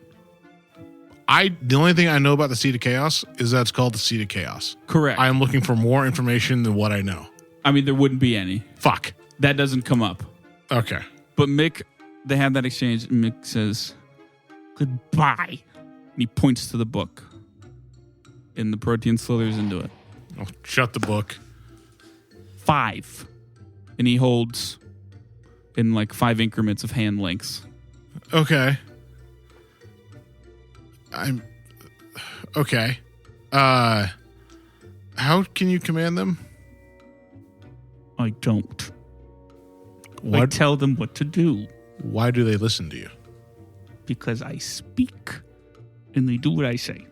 The only thing I know about the Seed of Chaos is that it's called the Seed of Chaos. Correct. I am looking for more information than what I know. I mean, there wouldn't be any. Fuck. That doesn't come up. Okay. But Mick, they have that exchange. Mick says, goodbye. And he points to the book. And the Protean slithers into it. I'll shut the book. 5. And he holds in like 5 increments of hand lengths. Okay. Okay. How can you command them? I don't. I What? tell them what to do Why do they listen to you? because I speak and they do what I say.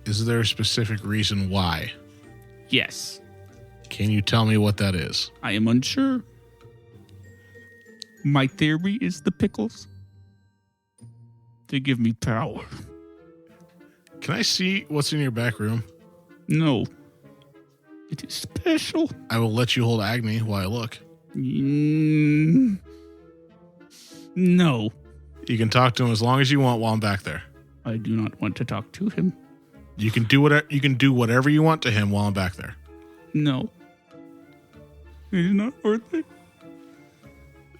Is there a specific reason why? Yes, Can you tell me what that is? I am unsure. My theory is the pickles. They give me power. Can I see what's in your back room? No. It is special. I will let you hold Agni while I look. No. You can talk to him as long as you want while I'm back there. I do not want to talk to him. You can do whatever you want to him while I'm back there. No. It is not worth it.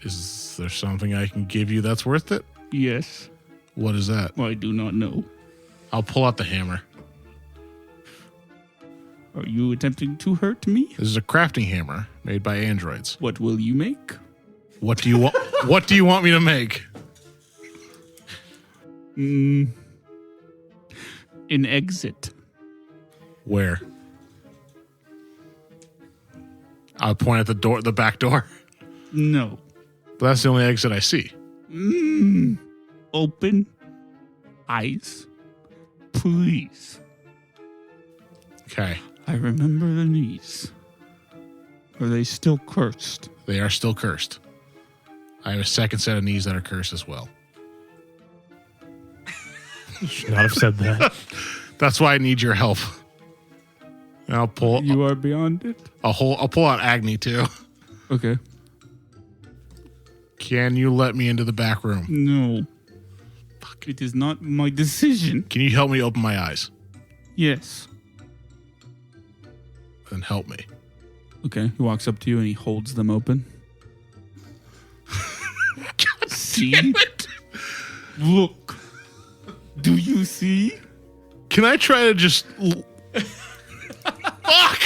Is there something I can give you that's worth it? Yes. What is that? I do not know. I'll pull out the hammer. Are you attempting to hurt me? This is a crafting hammer made by androids. What will you make? What do you want? What do you want me to make? An exit. Where? I'll point at the door, the back door. No. But that's the only exit I see. Open eyes. Please. Okay. I remember the knees. Are they still cursed? They are still cursed. I have a second set of knees that are cursed as well. Should not have said that. That's why I need your help. And I'll pull. You are beyond it? I'll pull out Agni too. Okay. Can you let me into the back room? No. Fuck. It is not my decision. Can you help me open my eyes? Yes. Then help me. Okay. He walks up to you and he holds them open. See? Look. Do you see? Can I try to just... Fuck!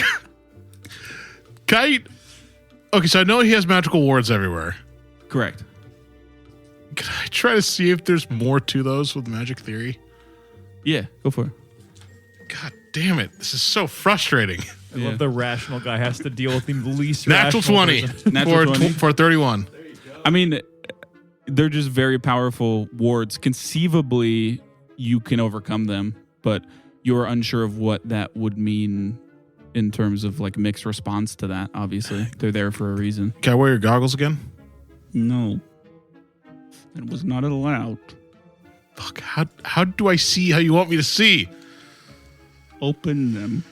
Can I... Okay, so I know he has magical wards everywhere. Correct. Can I try to see if there's more to those with magic theory? Yeah, go for it. God damn it. This is so frustrating. I love the rational guy has to deal with the least Natural rational 20. person. Natural 20. For 31. I mean, they're just very powerful wards. Conceivably, you can overcome them, but you're unsure of what that would mean in terms of like mixed response to that. Obviously, they're there for a reason. Can I wear your goggles again? No, it was not allowed. Fuck, how do I see how you want me to see? Open them.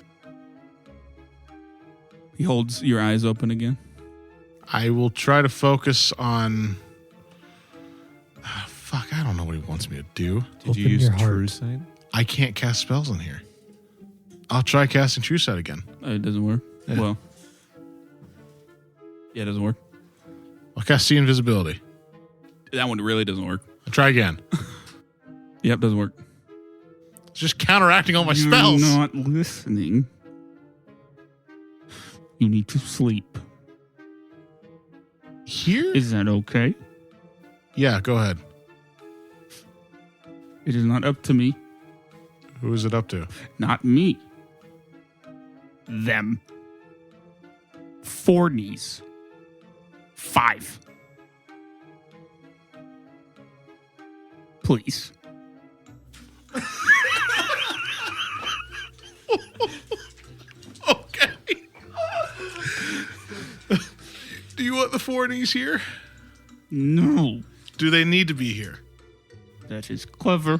He holds your eyes open again. I will try to focus on... fuck, I don't know what he wants me to do. Did you Open use your heart. True Sight? I can't cast spells in here. I'll try casting True Sight again. It doesn't work. Yeah. Well, yeah, it doesn't work. I'll cast See Invisibility. That one really doesn't work. I'll try again. Yep, doesn't work. It's just counteracting all my You're spells. not listening. You need to sleep. Here? Is that okay? Yeah, go ahead. It is not up to me. Who is it up to? Not me. Them. 4 knees. 5. Please. Okay. Do you want the 4 knees here? No. Do they need to be here? That is clever.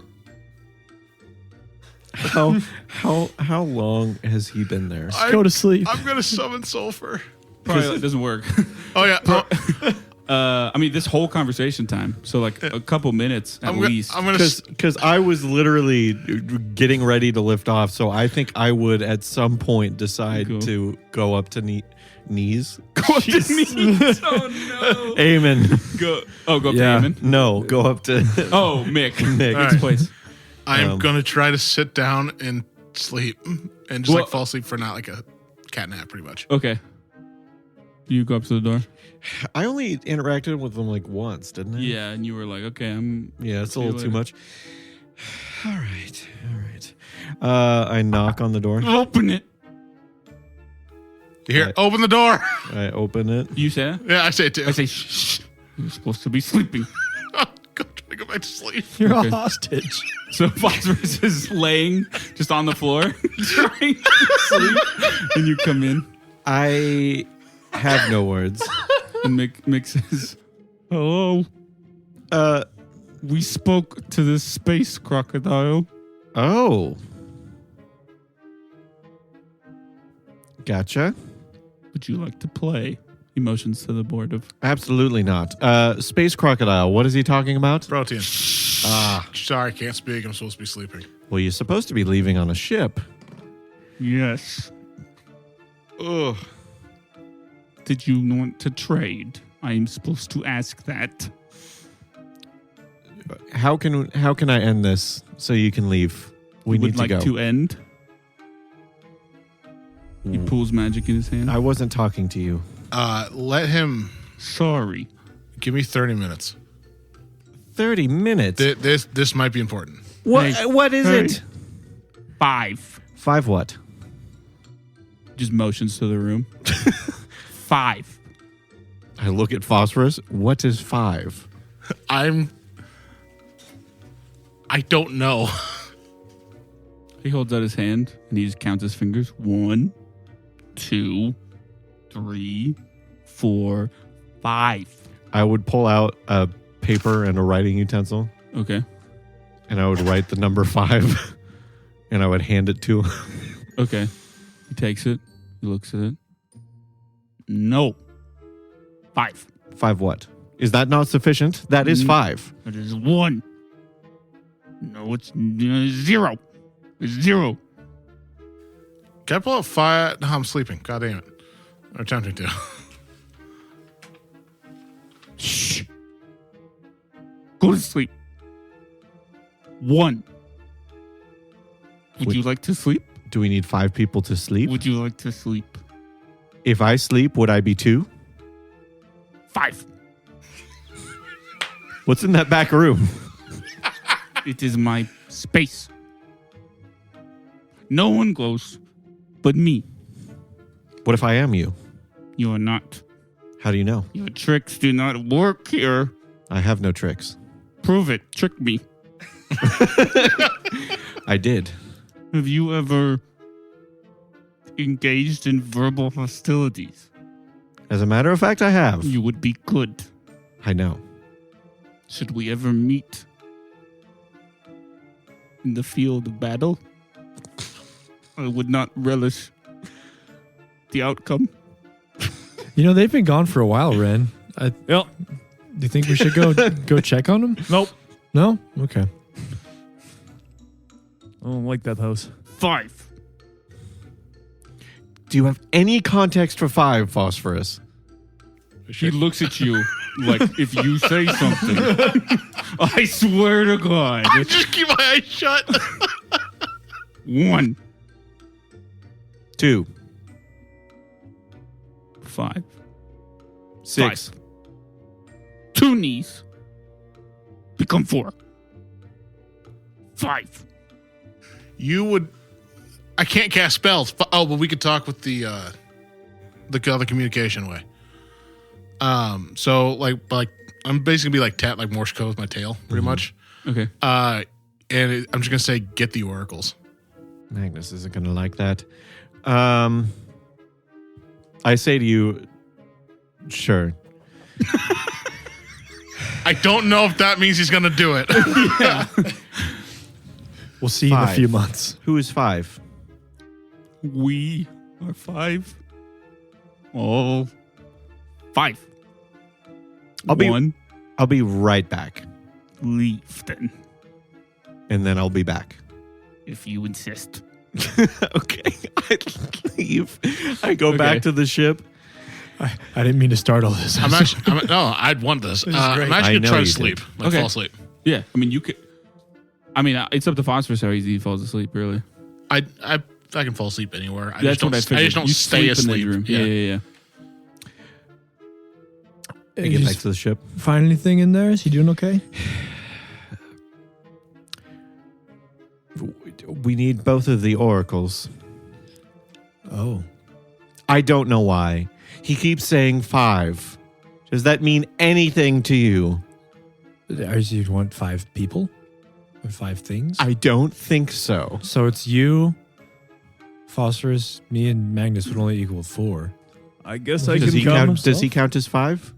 How long has he been there? Go to sleep. I'm going to summon Sulfur. Probably it doesn't work. Oh, yeah. I mean, this whole conversation time. So, like, a couple minutes at least. I'm going to... Because I was literally getting ready to lift off, so I think I would at some point decide Cool. to go up to knees. Go up to knees. Oh, no. Amen. Go up to Yeah. Eamon. No, go up to Oh, Mick. Mick. Mick's place. I'm going to try to sit down and sleep and just Well- like fall asleep for not like a cat nap, pretty much. Okay. You go up to the door? I only interacted with them like once, didn't I? Yeah, and you were like, okay, Yeah, it's a See you little too later. much. All right. I knock on the door. open it. You hear, open the door. I open it. You say that? Yeah, I say it too. I say, shh. You're supposed to be sleeping. Trying to go back to sleep. You're Okay. a hostage. So Phosphorus is laying just on the floor, trying to sleep, and you come in, I have no words. and Mick says, "Hello, we spoke to the space crocodile." Oh. Gotcha. Would you like to play? He motions to the board of. Absolutely not. Space crocodile. What is he talking about? Protein. Sorry, can't speak. I'm supposed to be sleeping. Well, you're supposed to be leaving on a ship. Yes. Ugh. Did you want to trade? I am supposed to ask that. How can I end this so you can leave? We Would need to like go. to end. He pulls magic in his hand. I wasn't talking to you. Let him. Sorry. Give me 30 minutes. 30 minutes. This might be important. What? Hey. What is Hey. it? 5. 5 what? Just motions to the room. 5. I look at Phosphorus. What is 5? I don't know. He holds out his hand and he just counts his fingers. 1, 2, 3, 4, 5. I would pull out a paper and a writing utensil, Okay. and I would write the number 5, and I would hand it to him. Okay. He takes it. He looks at it. No. 5. 5 what? Is that not sufficient? That is 5. It is 1. No, it's 0. It's 0. Can I pull out 5? No, I'm sleeping. God damn it. I'm attempting to. Shh. Go to sleep. 1. Would you like to sleep? Do we need 5 people to sleep? Would you like to sleep? If I sleep, would I be 2? 5. What's in that back room? It is my space. No one goes but me. What if I am you? You are not. How do you know? Your tricks do not work here. I have no tricks. Prove it. Trick me. I did. Have you ever engaged in verbal hostilities? As a matter of fact, I have. You would be good. I know. Should we ever meet in the field of battle, I would not relish the outcome. You know, they've been gone for a while, Ren. Yep. Do you think we should go check on them? Nope. No? Okay. I don't like that house. 5. Do you have any context for 5, Phosphorus? He looks at you like, if you say something, I swear to God. I just keep my eyes shut. 1, 2, 5. 6. 2 knees become 4. 5. You would. I can't cast spells. Oh, but we could talk with the other communication way. So like I'm basically be like like Morse code with my tail, pretty much. Okay. And I'm just gonna say, get the oracles. Magnus isn't going to like that. I say to you, sure. I don't know if that means he's gonna do it. We'll see you in a 5. few months. Who is 5? We are 5. All 5. I'll be- 1. I'll be right back, Leave then, and then I'll be back. if you insist. Okay, I leave. I go back to the ship. I didn't mean to start all this. No, I'd want this. is great. I'm I actually gonna know try you to sleep. did. Like, Okay. fall asleep. Yeah, I mean, you could. I mean, it's up to Phosphorus how easy he falls asleep, really. I can fall asleep anywhere. I That's just don't. what I figured. I just don't You stay sleep asleep. in the room. Yeah. I get back to the ship. Find anything in there? Is he doing okay? We need both of the oracles. Oh. I don't know why. He keeps saying 5. Does that mean anything to you? You want 5 people? Or 5 things? I don't think so. So it's you, Phosphorus, me, and Magnus would only equal 4. I guess I Does can he come. count? Does he count as 5?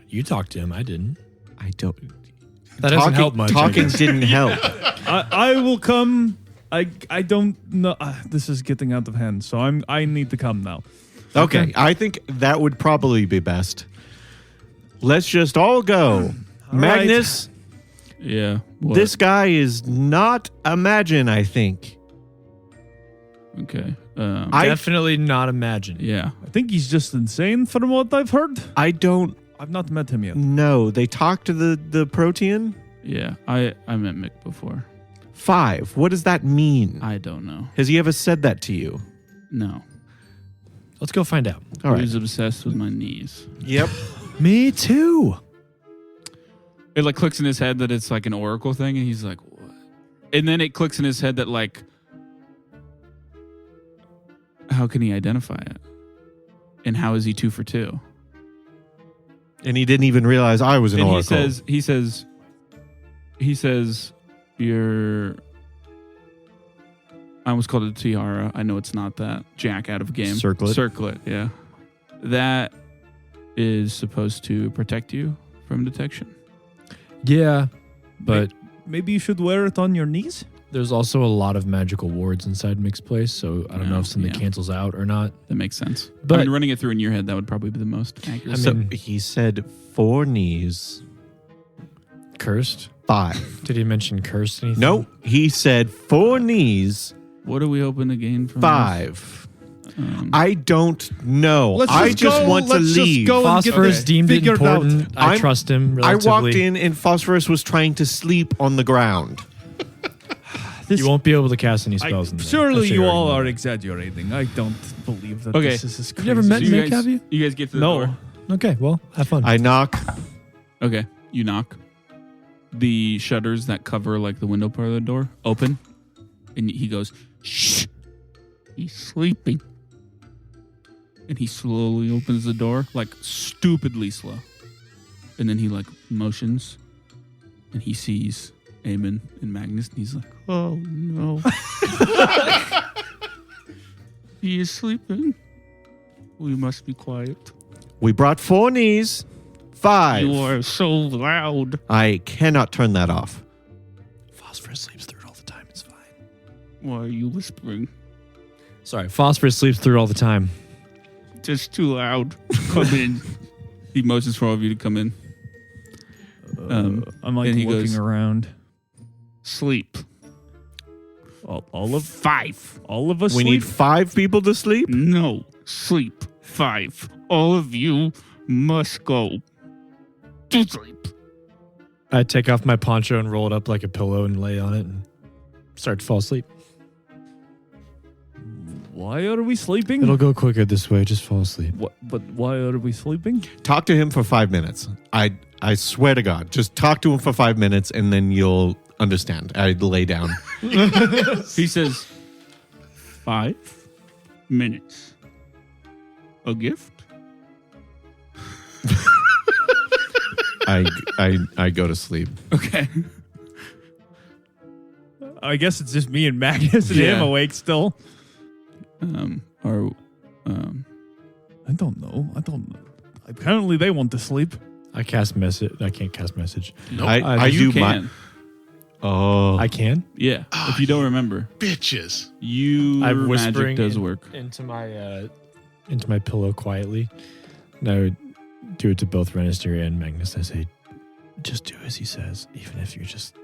You talked to him. I didn't. I don't. That doesn't help much. I Talking guess. didn't help. I will come. I don't know. This is getting out of hand, so I need to come now. Okay, I think that would probably be best. Let's just all go. Magnus, Yeah. What? this guy is not Imagine, I think. Okay. Definitely not Imagine. Yeah. I think he's just insane from what I've heard. I don't I've not met him yet. know. They talked to the Protean? Yeah. I met Mick before. 5. What does that mean? I don't know. Has he ever said that to you? No. Let's go find out. All right. He's obsessed with my knees. Yep. Me too. It like clicks in his head that it's like an oracle thing, and he's like, what? And then it clicks in his head that like, how can he identify it? And how is he 2 for 2? And he didn't even realize I was an And oracle. he says, you're, I almost called it a tiara. I know it's not that. Jack out of game. Circlet. Circlet, yeah. That is supposed to protect you from detection. Yeah, but Maybe you should wear it on your knees. there's also a lot of magical wards inside Mick's place, so I don't know if something Yeah. cancels out or not. That makes sense. But- I mean, running it through in your head, that would probably be the most accurate. I So mean- he said 4 knees, Cursed? 5. Did he mention cursed anything? No, he said 4 knees, What are we hoping to gain from this? 5. Um, I don't know. Let's I just just go- want to let's just leave. go and get Phosphorus this deemed it figured out. important. I I'm- trust him I relatively. walked in and Phosphorus was trying to sleep on the ground. You won't be able to cast any spells in there. Surely I'm sure you all already know are that. exaggerating. I don't believe that Okay. this is crazy. You never met so Mick, have you? You guys get to the No. door. Okay, well, have fun. I knock. Okay, you knock. The shutters that cover like the window part of the door open, and he goes, "Shh, he's sleeping." And he slowly opens the door, like stupidly slow, and then he like motions, and he sees Eamon and Magnus, and he's like, "Oh no, he is sleeping. We must be quiet. We brought 4 knees, 5. You are so loud." I cannot turn that off. Phosphorus sleeps through it all the time. It's fine. Why are you whispering? Sorry, Phosphorus sleeps through it all the time. Just too loud. Come in. He motions for all of you to come in. I'm like and he looking goes- around. Sleep. All of 5. us. We sleep? need 5 people to sleep? No. Sleep. 5. All of you must go to sleep. I take off my poncho and roll it up like a pillow and lay on it and start to fall asleep. Why are we sleeping? It'll go quicker this way. Just fall asleep. But why are we sleeping? Talk to him for 5 minutes. I swear to God. Just talk to him for 5 minutes and then you'll understand. I lay down. He says, 5 minutes. A gift? I go to sleep. Okay. I guess it's just me and Magnus and Yeah. him awake still. Or, I don't know. Apparently they want to sleep. I cast message. I can't cast message. nope. I you do my. can. Oh. I can. Yeah. If you don't remember, Bitches. your I'm whispering magic does work. into my pillow quietly. And I would do it to both Renastiere and Magnus. I say, just do as he says, even if you're just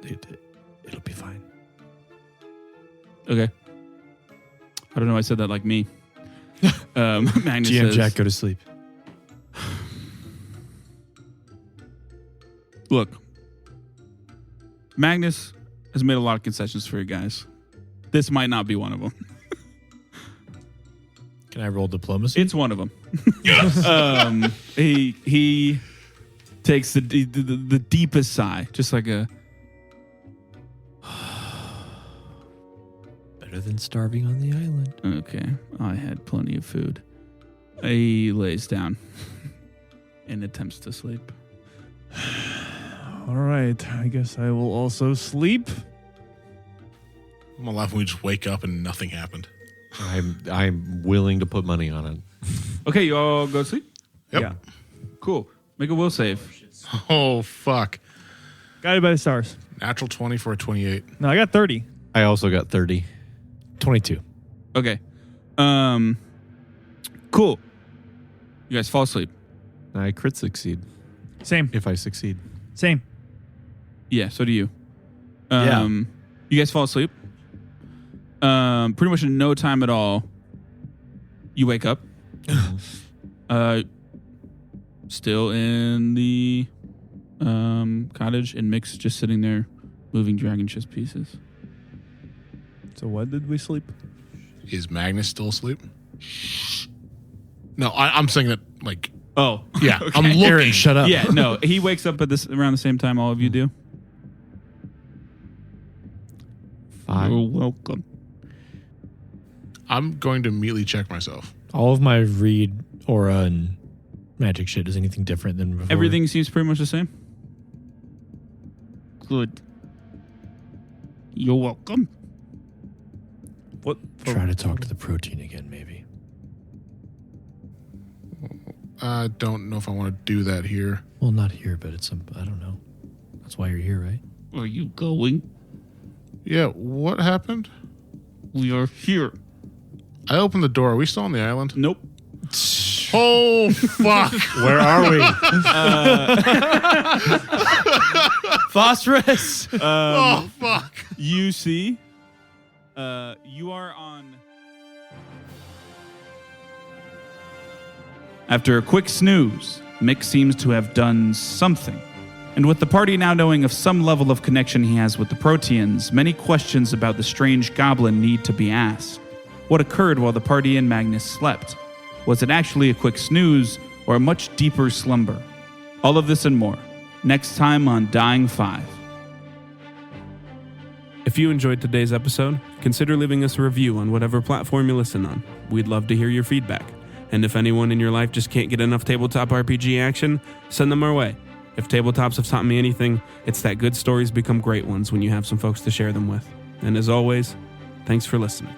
it'll be fine. Okay. I don't know. I said that like me. Magnus GM says, Jack, go to sleep. Look, Magnus has made a lot of concessions for you guys. This might not be one of them. Can I roll diplomacy? It's one of them. He takes the deepest sigh, just like a. Better than starving on the island. Okay, I had plenty of food. He lays down and attempts to sleep. All right. I guess I will also sleep. I'm gonna laugh when we just wake up and nothing happened. I'm willing to put money on it. Okay, you all go to sleep? Yep. Yeah. Cool. Make a will save. Oh, fuck. Guided by the stars. Natural 20 for a 28. No, I got 30. I also got 30. 22. Okay. Cool. You guys fall asleep. I crit succeed Same. if I succeed. Same. Yeah, so do you. Yeah. You guys fall asleep. Pretty much in no time at all, you wake up. Still in the cottage, and Mick's just sitting there moving dragon chess pieces. So when did we sleep? Is Magnus still asleep? No, I'm saying that, like, Oh, yeah, okay. I'm looking. Aaron, shut up. Yeah, no, he wakes up at around the same time all of you do. 5. You're welcome. I'm going to immediately check myself. All of my read, aura, and magic shit is anything different than before? Everything seems pretty much the same. Good. You're welcome. What? Try to talk to the protein again, maybe. I don't know if I want to do that here. Well, not here, but it's I don't know. That's why you're here, right? Are you going? Yeah, what happened? We are here. I opened the door. Are we still on the island? Nope. Oh, fuck. Where are we? Phosphorus. Oh, fuck. You see, you are on. After a quick snooze, Mick seems to have done something. And with the party now knowing of some level of connection he has with the Proteans, many questions about the strange goblin need to be asked. What occurred while the party and Magnus slept? Was it actually a quick snooze or a much deeper slumber? All of this and more, next time on Dying 5. If you enjoyed today's episode, consider leaving us a review on whatever platform you listen on. We'd love to hear your feedback. And if anyone in your life just can't get enough tabletop RPG action, send them our way. If tabletops have taught me anything, it's that good stories become great ones when you have some folks to share them with. And as always, thanks for listening.